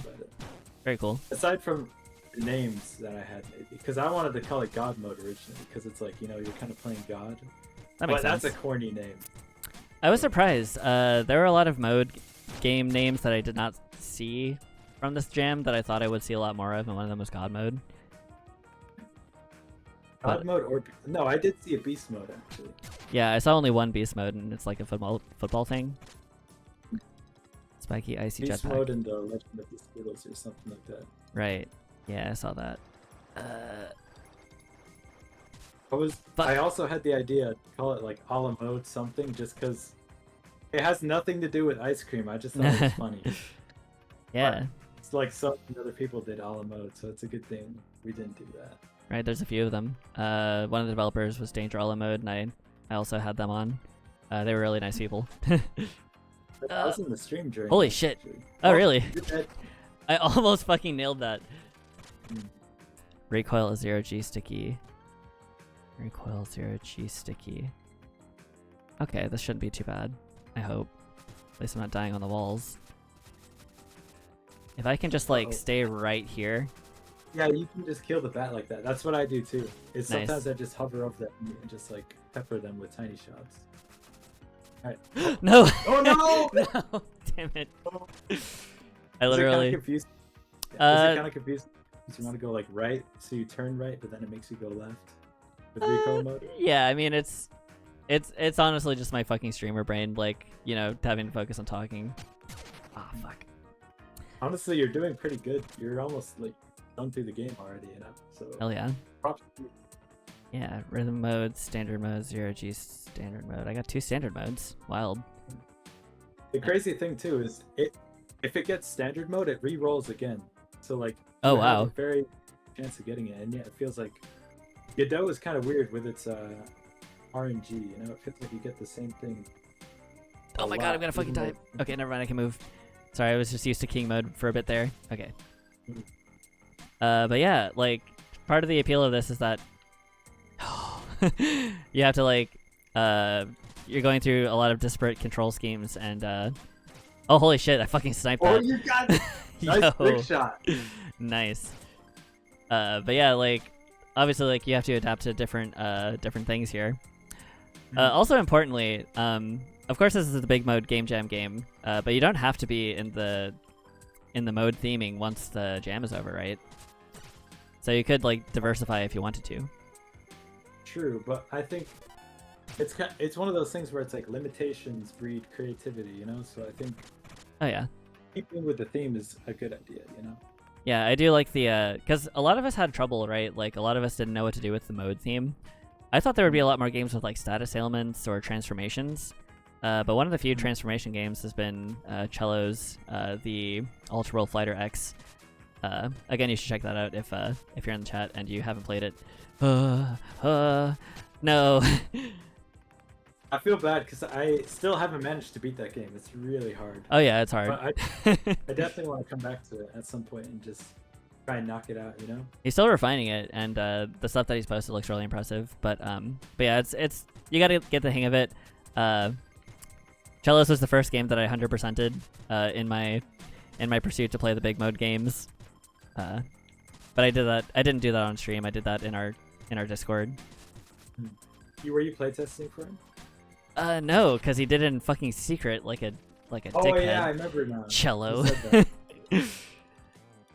Very cool. Aside from the names that I had, because I wanted to call it God mode originally, because it's like, you know, you're kind of playing God. That makes sense. That's a corny name. I was surprised. There were a lot of mode game names that I did not see from this jam that I thought I would see a lot more of, and one of them was God mode. God mode, or no, I did see a beast mode actually. Yeah, I saw only one beast mode, and it's like a football thing. Spiky icy jetpack. Beast mode and the Legend of the Skittles or something like that. Right. Yeah, I saw that. I also had the idea to call it like a la mode something, just because it has nothing to do with ice cream. I just thought it was funny. Yeah. But it's like something other people did a la mode, so it's a good thing we didn't do that. Right, there's a few of them. One of the developers was Danger a la mode, and I also had them on. They were really nice people. I was in the stream during. Holy shit! Actually. Oh, really? I almost fucking nailed that. Recoil 0G sticky. Recoil 0G sticky. Okay, this shouldn't be too bad. I hope. At least I'm not dying on the walls. If I can just like stay right here. Yeah, you can just kill the bat like that. That's what I do too. Is sometimes Nice. I just hover over them and just like pepper them with tiny shots. Alright. No! Oh no! No! Damn it. I Is literally. it confusing? Is it kind of confusing? You want to go like right, so you turn right, but then it makes you go left with recoil mode. Yeah, I mean it's honestly just my fucking streamer brain, like, you know, having to focus on talking. Ah, fuck. Honestly, you're doing pretty good. You're almost like done through the game already, you know. So. Hell yeah. Props to you. Yeah, rhythm mode, standard mode, 0G standard mode. I got 2 standard modes. Wild. The crazy thing too is if it gets standard mode, it re-rolls again. So like, Oh you have wow. a very chance of getting it, and yeah, it feels like Godot is kind of weird with its RNG. You know, it feels like you get the same thing. Oh my god, I'm gonna fucking die. Okay, never mind. I can move. Sorry, I was just used to king mode for a bit there. Okay. But yeah, like part of the appeal of this is that you have to like you're going through a lot of disparate control schemes, and oh holy shit, I fucking sniped that. Oh, you got it! Nice trick shot. Nice. But yeah, like obviously, like you have to adapt to different things here. Also importantly, of course, this is the big mode game jam game, but you don't have to be in the mode theming once the jam is over, right? So you could like diversify if you wanted to. True, but I think it's one of those things where it's like limitations breed creativity, you know. So I think. Oh yeah. Keeping with the theme is a good idea, you know. Yeah, I do like the because a lot of us had trouble, right? Like a lot of us didn't know what to do with the mode theme. I thought there would be a lot more games with like status ailments or transformations, but one of the few transformation games has been Cello's the Ultra World Fighter X. Again, you should check that out if you're in the chat and you haven't played it. No. I feel bad because I still haven't managed to beat that game. It's really hard. Oh yeah, it's hard. But I definitely want to come back to it at some point and just try and knock it out, you know? He's still refining it, and the stuff that he's posted looks really impressive. But yeah, it's you gotta get the hang of it. Cellos was the first game that I 100%ed in my pursuit to play the big mode games. But I didn't do that on stream. I did that in our Discord. Were you playtesting for him? No, because he did it in fucking secret, like a Oh dickhead. yeah, I remember now. Cello. You said that.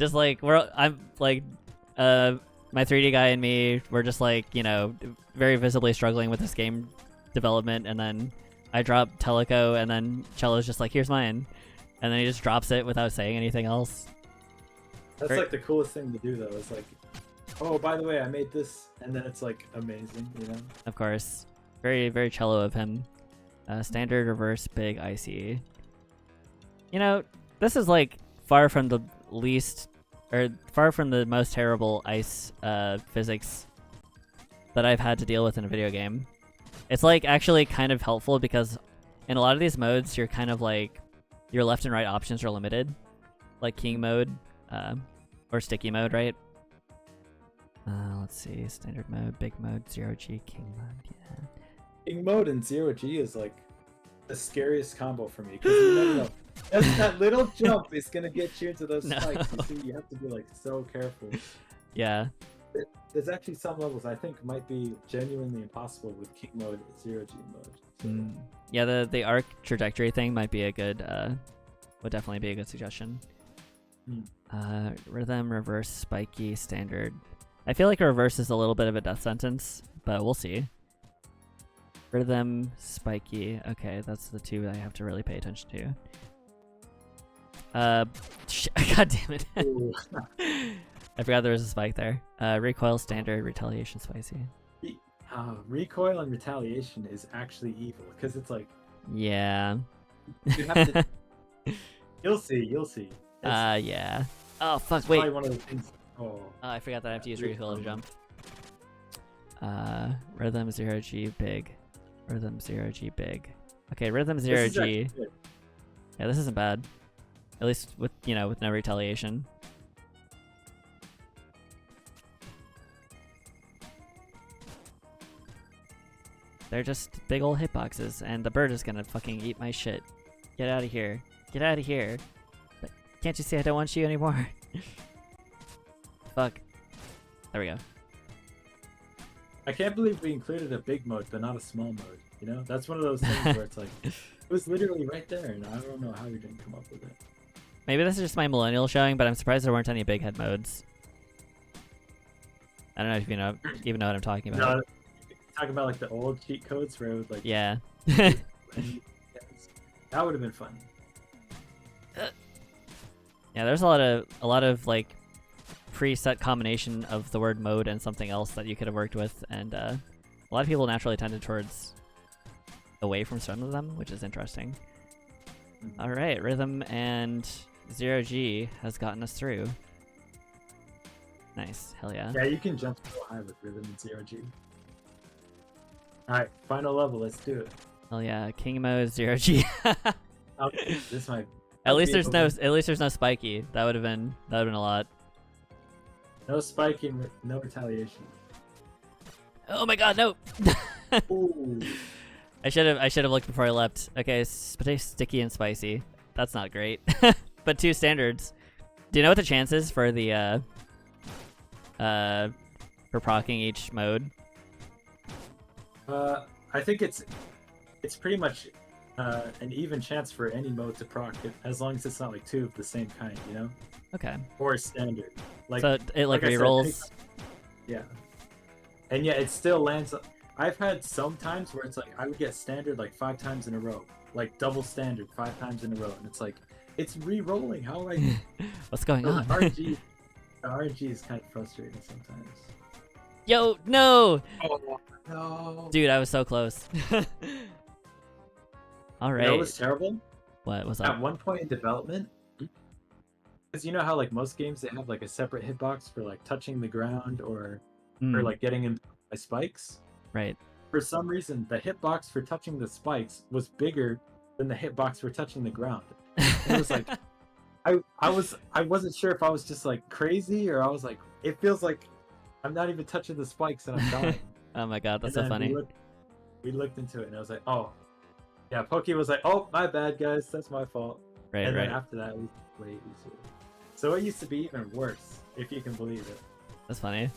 Just like I'm like my 3D guy and me, we're just like, you know, very visibly struggling with this game development, and then I drop Teleco, and then Cello's just like, here's mine, and then he just drops it without saying anything else. That's like the coolest thing to do though. It's like, oh, by the way, I made this, and then it's like amazing, you know? Of course. Very, very Cello of him. Standard, reverse, big, icy. You know, this is like far from the least, or far from the most terrible ice physics that I've had to deal with in a video game. It's like actually kind of helpful because in a lot of these modes, you're kind of like, your left and right options are limited. Like king mode, or sticky mode, right? Let's see, standard mode, big mode, 0G, king mode, yeah. King mode and 0G is like the scariest combo for me, because you never know. That little jump is gonna get you into those spikes. You see, you have to be like so careful. Yeah. There's actually some levels I think might be genuinely impossible with king mode and 0G mode. So. Yeah, the arc trajectory thing might be a good, would definitely be a good suggestion. Rhythm, reverse, spiky, standard. I feel like a reverse is a little bit of a death sentence, but we'll see. Rhythm, spiky. Okay, that's the two I have to really pay attention to. God damn it. I forgot there was a spike there. Recoil, standard, retaliation, spicy. Recoil and retaliation is actually evil, because it's like... Yeah. You have to... You'll see. Yeah. Oh, fuck, it's wait. Probably one of the things... Oh, I forgot that I have to use recoil to jump. Rhythm 0G big. Rhythm 0G big. Okay, rhythm 0G. Yeah, this isn't bad. At least with, you know, with no retaliation. They're just big old hitboxes, and the bird is gonna fucking eat my shit. Get out of here. Get out of here. But can't you see I don't want you anymore? Fuck. There we go. I can't believe we included a big mode, but not a small mode. You know, that's one of those things where it's like, it was literally right there, and I don't know how we didn't come up with it. Maybe this is just my millennial showing, but I'm surprised there weren't any big head modes. I don't know if you know, even know what I'm talking about. No, talking about like the old cheat codes where it was like, yeah. That would have been fun. Yeah, there's a lot of like preset combination of the word mode and something else that you could have worked with, and a lot of people naturally tended towards away from some of them, which is interesting. All right, rhythm and 0G has gotten us through. Nice, hell yeah. Yeah, you can jump so high with rhythm and 0G. All right, final level. Let's do it. Hell yeah, king mode 0G. Okay, this might. At least there's no spiky. That would have been a lot. No spiking, no retaliation. Oh my god, no! Ooh. I should have looked before I leapt. Okay, sticky and spicy. That's not great. But 2 standards. Do you know what the chance is for the for proccing each mode? I think it's pretty much an even chance for any mode to proc, as long as it's not like 2 of the same kind, you know? Okay. Or standard. Like, so it like I said, rerolls. Yeah. And yeah, it still lands. I've had some times where it's like I would get standard like 5 times in a row, like double standard 5 times in a row, and it's like it's re-rolling. How am I? What's going on? RG The RNG is kind of frustrating sometimes. Yo, no! Oh, No. Dude, I was so close. All right. That was terrible. What was At up? one point in development, because you know how like most games they have like a separate hitbox for like touching the ground or Mm, like getting in by spikes. right. For some reason, the hitbox for touching the spikes was bigger than the hitbox for touching the ground. It was like I wasn't sure if I was just like crazy or I was like it feels like I'm not even touching the spikes and I'm dying. Oh my god, that's so And then funny. we looked into it and I was like, oh, yeah. Poke was like, oh, my bad, guys, that's my fault. Right, And then right. after that, it was way easier. So it used to be even worse, if you can believe it. That's funny.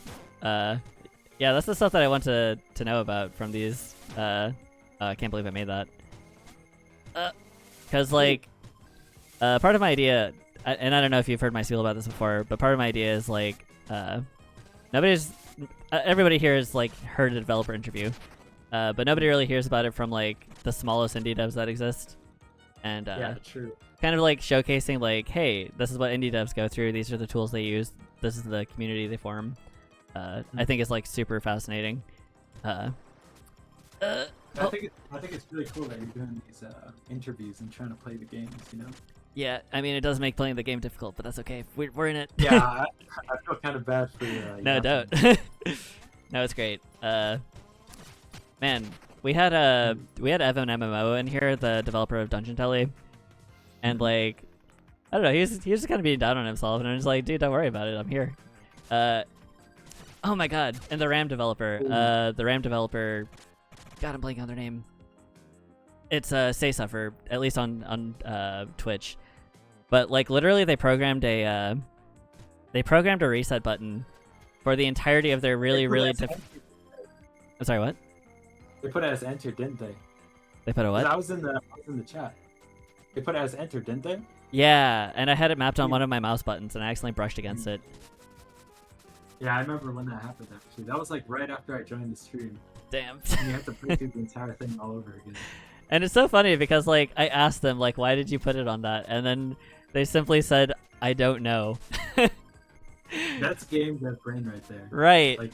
Yeah, that's the stuff that I want to know about from these. I can't believe I made that. Cause like, part of my idea, and I don't know if you've heard my spiel about this before, but part of my idea is like, everybody here has like heard a developer interview, but nobody really hears about it from like the smallest indie devs that exist, and Yeah, true. kind of like showcasing like, hey, this is what indie devs go through. These are the tools they use. This is the community they form. I think it's like super fascinating. I think it's really cool that you're doing these interviews and trying to play the games, you know? Yeah, I mean, it does make playing the game difficult, but that's okay. We're in it. Yeah, I feel kind of bad for No, don't. No, it's great. Man, we had Evan MMO in here, the developer of Dungeon Telly, and like, I don't know, he was just kind of being down on himself, and I'm just like, dude, don't worry about it. I'm here. Oh my god, and the RAM developer, God, I'm blanking on their name. It's Say Suffer, at least on Twitch. But like literally they programmed a reset button for the entirety of their really I'm sorry, what? They put it as enter, didn't they? They put a 'Cause what? I was in the chat. They put it as enter, didn't they? Yeah, and I had it mapped on one of my mouse buttons and I accidentally brushed against it. Yeah, I remember when that happened actually. That was like right after I joined the stream. Damn. And you have to play through the entire thing all over again. And it's so funny because like I asked them like, why did you put it on that? And then they simply said, I don't know. That's game dev brain right there. Right. Like,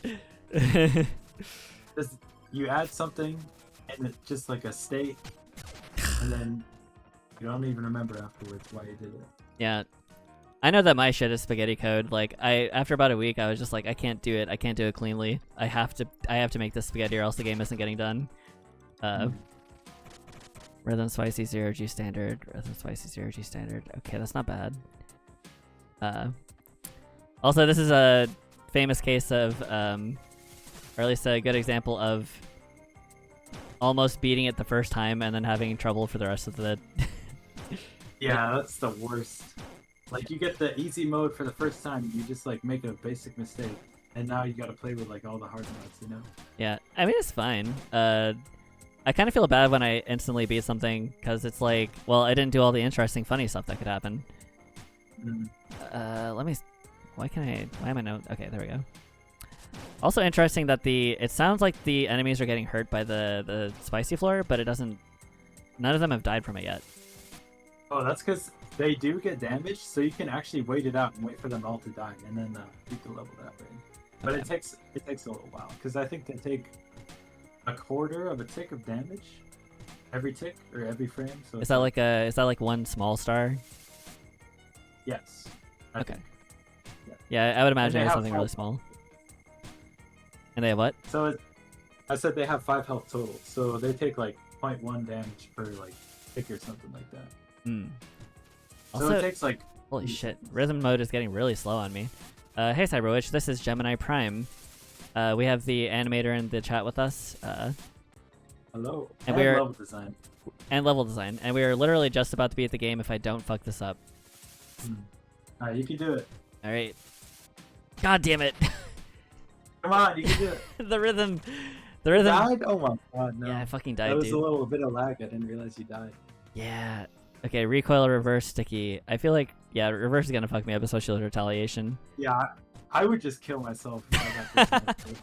just, you add something and it's just like a state, and then you don't even remember afterwards why you did it. Yeah. I know that my shit is spaghetti code. Like after about a week, I was just like, I can't do it. I can't do it cleanly. I have to make this spaghetti or else the game isn't getting done. Rhythm spicy 0G standard. Rhythm spicy 0G standard. Okay, that's not bad. Also, this is a famous case of, or at least a good example of almost beating it the first time and then having trouble for the rest of the. Yeah, that's the worst. Like you get the easy mode for the first time, you just like make a basic mistake, and now you gotta play with like all the hard modes, you know? Yeah, I mean it's fine. I kind of feel bad when I instantly beat something because it's like, well, I didn't do all the interesting, funny stuff that could happen. Let me. Why am I no? Okay, there we go. Also interesting that it sounds like the enemies are getting hurt by the spicy floor, but it doesn't. None of them have died from it yet. Oh, that's because they do get damaged, so you can actually wait it out and wait for them all to die, and then beat the level that way. But Okay. it takes a little while because I think they take a quarter of a tick of damage every tick or every frame. So Is that like one small star? yes? I Okay. think. Yeah, I would imagine they it's have something really 5 small. And they have what? So I said they have 5 health total, so they take like 0.1 damage per like tick or something like that. Hmm. So Also, it takes like holy shit, rhythm mode is getting really slow on me. Hey Cyberwitch, this is Gemini Prime. We have the animator in the chat with us. hello And and we're- level design. And level design, and we are literally just about to beat the game if I don't fuck this up. Alright, you can do it. All right. God damn it! Come on, you can do it. the rhythm. Died? Oh my god, no. Yeah, I fucking that died, was dude. a little bit of lag. I didn't realize you died. Yeah. Okay, recoil, reverse, sticky. I feel like reverse is gonna fuck me up, especially with retaliation. Yeah, I would just kill myself if I got this.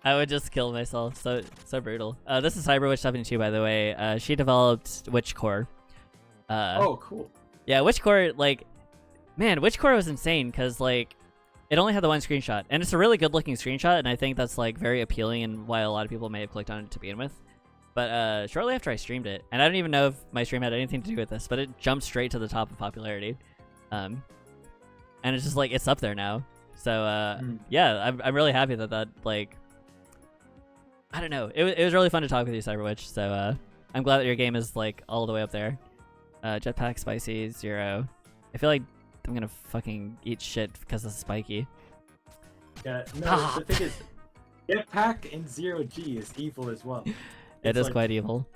I would just kill myself. So brutal. This is Cyberwitch72, by the way. She developed Witch Core. Oh, cool. Yeah, Witch Core, like, Man, Witch Core was insane because like it only had the one screenshot, and it's a really good looking screenshot, and I think that's like very appealing and why a lot of people may have clicked on it to begin with. But shortly after I streamed it, and I don't even know if my stream had anything to do with this, but it jumped straight to the top of popularity, and it's just like it's up there now. So yeah, I'm really happy that like I don't know, it was really fun to talk with you, Cyberwitch. So I'm glad that your game is like all the way up there. Jetpack, Spicy, 0. I feel like I'm gonna fucking eat shit because of Spiky. Yeah, no, the thing is, Jetpack and 0G is evil as well. It is like, quite evil.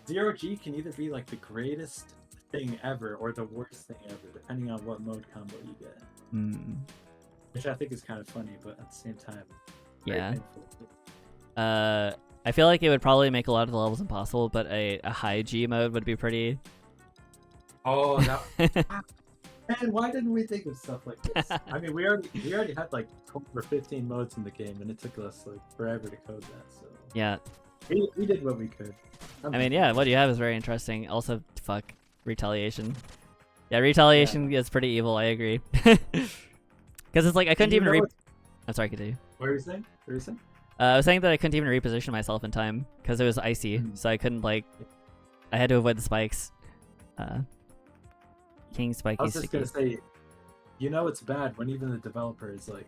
0G can either be like the greatest thing ever or the worst thing ever, depending on what mode combo you get. Which I think is kind of funny, but at the same time, yeah. I feel like it would probably make a lot of the levels impossible, but a high G mode would be pretty. Oh, man, why didn't we think of stuff like this? I mean, we already had like 12 or 15 modes in the game, and it took us like forever to code that. So yeah, we did what we could. I mean, yeah, what you have is very interesting. Also, fuck retaliation. Yeah, retaliation is pretty evil. I agree. Because it's like I couldn't even I'm sorry, continue. What were you saying? I was saying that I couldn't even reposition myself in time because it was icy, so I couldn't like. I had to avoid the spikes. King Spiky. I was just gonna say, you know, it's bad when even the developer is like,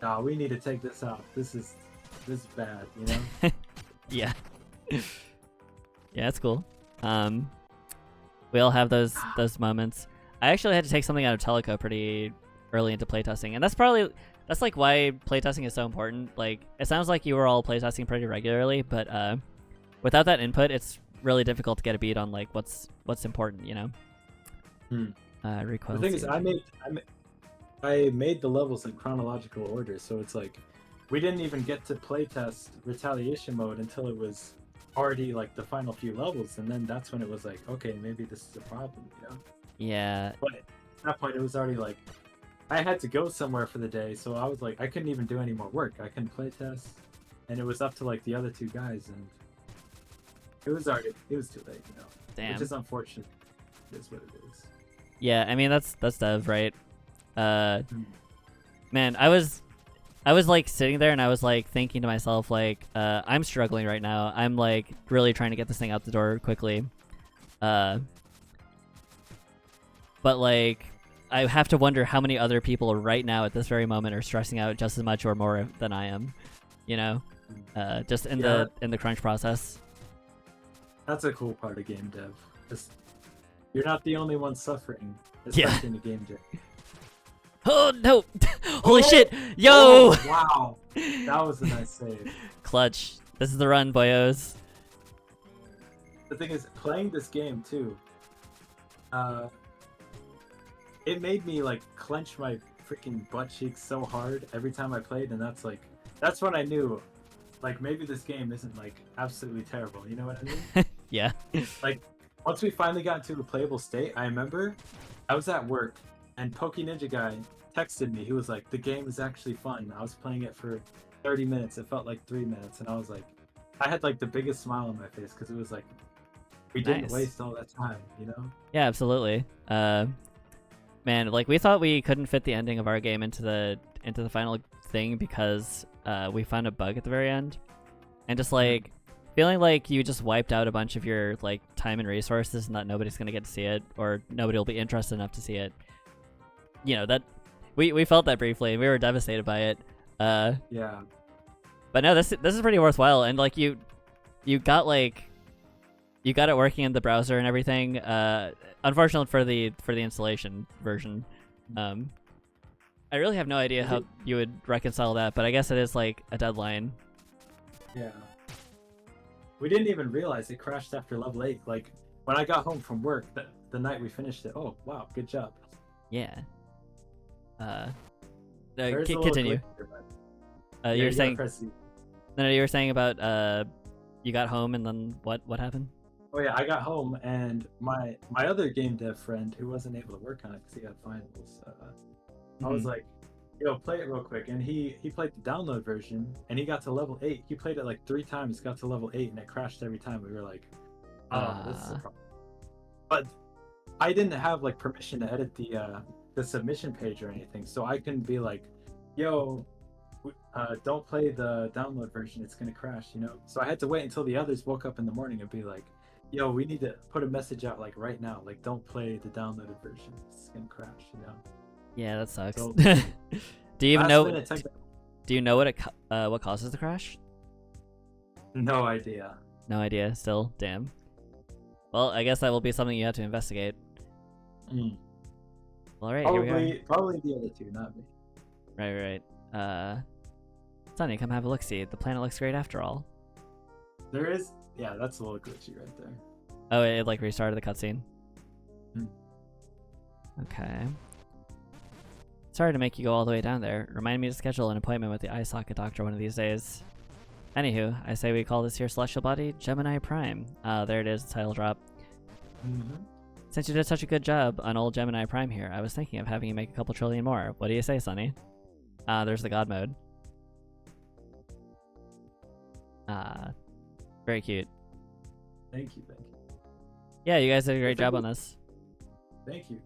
"Nah, we need to take this out. This is bad," you know? Yeah. Yeah, that's cool. We all have those moments. I actually had to take something out of Teleco pretty early into playtesting, and that's like why playtesting is so important. Like, it sounds like you were all playtesting pretty regularly, but without that input, it's really difficult to get a beat on like what's important, you know. The thing is, I made the levels in chronological order, so it's like we didn't even get to playtest retaliation mode until it was already like the final few levels, and then that's when it was like, okay, maybe this is a problem, you know? Yeah. But at that point, it was already like I had to go somewhere for the day, so I was like, I couldn't even do any more work. I couldn't playtest, and it was up to like the other two guys, and it was too late, you know. Damn. Which is unfortunate. It is what it is. Yeah, I mean that's dev, right? Man, I was like sitting there and I was like thinking to myself like, I'm struggling right now. I'm like really trying to get this thing out the door quickly. But like I have to wonder how many other people right now at this very moment are stressing out just as much or more than I am. You know? Just in the crunch process. That's a cool part of game dev. You're not the only one suffering, especially in the game dev. Oh no! Holy shit! Yo! Oh, wow, that was a nice save. Clutch. This is the run, boyos. The thing is, playing this game too, it made me like clench my freaking butt cheeks so hard every time I played, and that's when I knew, like, maybe this game isn't like absolutely terrible. You know what I mean? Yeah. Like, once we finally got into a playable state, I remember I was at work and PokeNinjaGuy texted me. He was like, the game is actually fun. I was playing it for 30 minutes. It felt like 3 minutes. And I was like, I had like the biggest smile on my face because it was like, we didn't waste all that time, you know? Yeah, absolutely. Man, like we thought we couldn't fit the ending of our game into the final thing because we found a bug at the very end. And just like feeling like you just wiped out a bunch of your like time and resources and that nobody's gonna get to see it or nobody will be interested enough to see it. You know, that we felt that briefly. We were devastated by it. Yeah. But no, this is pretty worthwhile, and like you got it working in the browser and everything. Unfortunately for the installation version, I really have no idea how you would reconcile that. But I guess it is like a deadline. Yeah. We didn't even realize it crashed after level 8. Like when I got home from work, the night we finished it. Oh wow, good job. Yeah. Continue. You were saying. No, you were saying about you got home and then what happened? Oh yeah, I got home and my other game dev friend who wasn't able to work on it because he had finals. I was like, yo, play it real quick, and he played the download version and he got to level 8. He played it like 3 times, got to level 8, and it crashed every time. We were like, oh, this is a problem. But I didn't have like permission to edit the the submission page or anything, so I can be like, yo, don't play the download version, it's gonna crash, you know. So I had to wait until the others woke up in the morning and be like, yo, we need to put a message out like right now, like don't play the downloaded version, it's gonna crash, you know. Yeah, that sucks. So, do you even know? minute Do you know what causes the crash? No idea. No idea. Still, damn. Well, I guess that will be something you have to investigate. Mm. All right, here we are. Probably the other two, not me. Right. Sonny, come have a look-see. The planet looks great after all. There is, yeah, that's a little glitchy right there. Oh, it like restarted the cutscene. Hmm. Okay. Sorry to make you go all the way down there. Remind me to schedule an appointment with the eye socket doctor one of these days. Anywho, I say we call this here celestial body Gemini Prime. There it is, title drop. Mm-hmm. Since you did such a good job on old Gemini Prime here, I was thinking of having you make a couple trillion more. What do you say, Sonny? There's the God mode. Very cute. Thank you. Yeah, you guys did a great job on this. Thank you.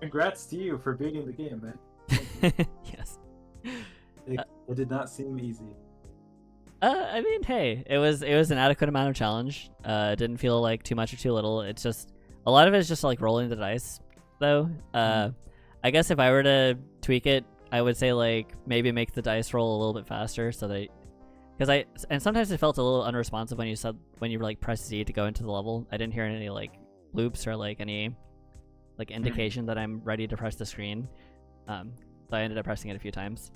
Congrats to you for beating the game, man. Yes. It did not seem easy. I mean, hey, it was an adequate amount of challenge. It didn't feel like too much or too little. It's just a lot of it is just like rolling the dice, though. I guess if I were to tweak it, I would say like maybe make the dice roll a little bit faster, so that and sometimes it felt a little unresponsive when you like press Z to go into the level. I didn't hear any like loops or like any like indication that I'm ready to press the screen. So I ended up pressing it a few times.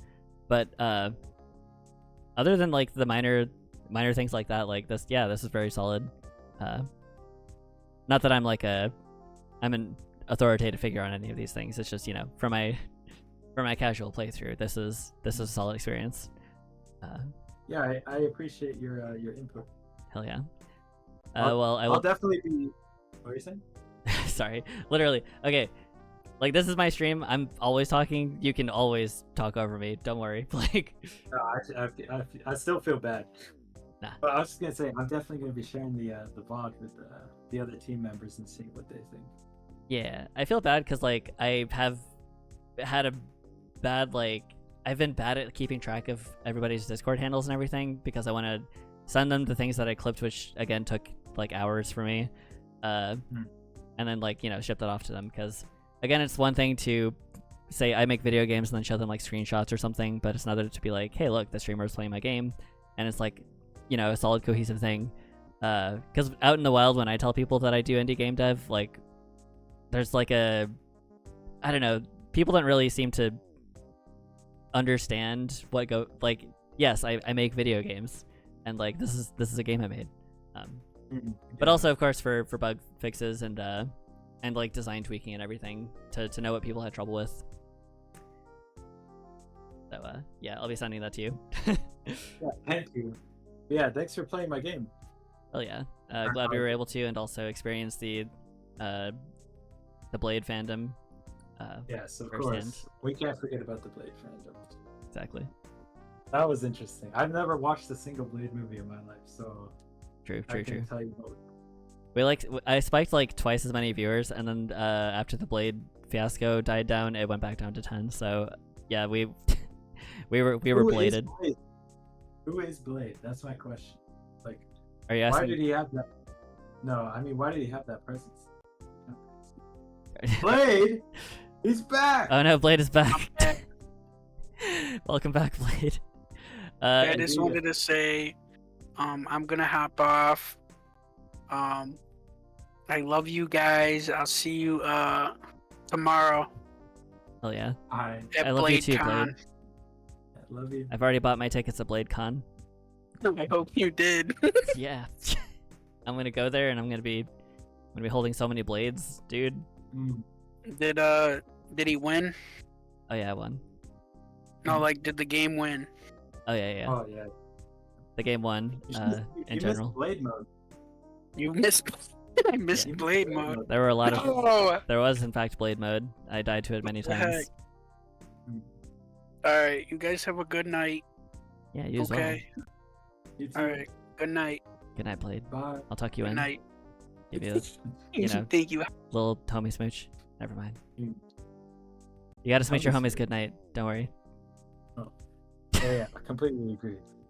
But other than like the minor things like that, like this is very solid. Not that I'm an authoritative figure on any of these things. It's just, you know, for my casual playthrough, this is a solid experience. Yeah, I appreciate your input. Hell yeah. I'll definitely be. What are you saying? Sorry, literally. Okay, like this is my stream. I'm always talking. You can always talk over me. Don't worry. Like, no, I still feel bad. Nah. But I was just gonna say I'm definitely gonna be sharing the VOD with the other team members and seeing what they think. Yeah, I feel bad because like I have had a bad I've been bad at keeping track of everybody's Discord handles and everything because I want to send them the things that I clipped, which again took like hours for me, and then like, you know, ship that off to them because again, it's one thing to say I make video games and then show them like screenshots or something, but it's another to be like, hey, look, the streamer is playing my game, and it's like, you know, a solid cohesive thing. Because out in the wild, when I tell people that I do indie game dev, like, there's like I don't know, people don't really seem to understand yes, I make video games, and like this is a game I made. But also, of course, for bug fixes and like design tweaking and everything to know what people had trouble with. So yeah, I'll be sending that to you. Yeah, thank you. Yeah, thanks for playing my game. Oh yeah, glad we were able to, and also experience the Blade fandom. Yes, of firsthand. course. We can't forget about the Blade fandom. Exactly. That was interesting. I've never watched a single Blade movie in my life, so True. I can tell you what. I spiked like twice as many viewers, and then after the Blade fiasco died down, it went back down to 10. So yeah, we were bladed. Who is Blade? That's my question. Like, are you asking? Why did he have that? No, I mean, why did he have that presence? Blade, he's back. Oh no, Blade is back. Welcome back, Blade. I just wanted to say, I'm gonna hop off. I love you guys. I'll see you tomorrow. Oh yeah. I love you too, Blade. I love you. I've already bought my tickets at BladeCon. I hope you did. Yeah. I'm gonna go there and I'm gonna be holding so many blades, dude. Did he win? Oh yeah, I won. No, like, did the game win? Oh yeah. Oh yeah. The game won. In general. Missed Blade mode. You missed. I missed Blade mode. There were a lot of. Oh. There was in fact Blade mode. I died to it many times. All right, you guys have a good night. Yeah, you as well. Okay. All right. Good night. Good night, Blade. Bye. I'll tuck you Good in. night. Give you, you know, Thank you. little homie smooch. Never mind. Mm. You gotta switch your I'll homies just- good night. Don't worry. Yeah, I completely agree.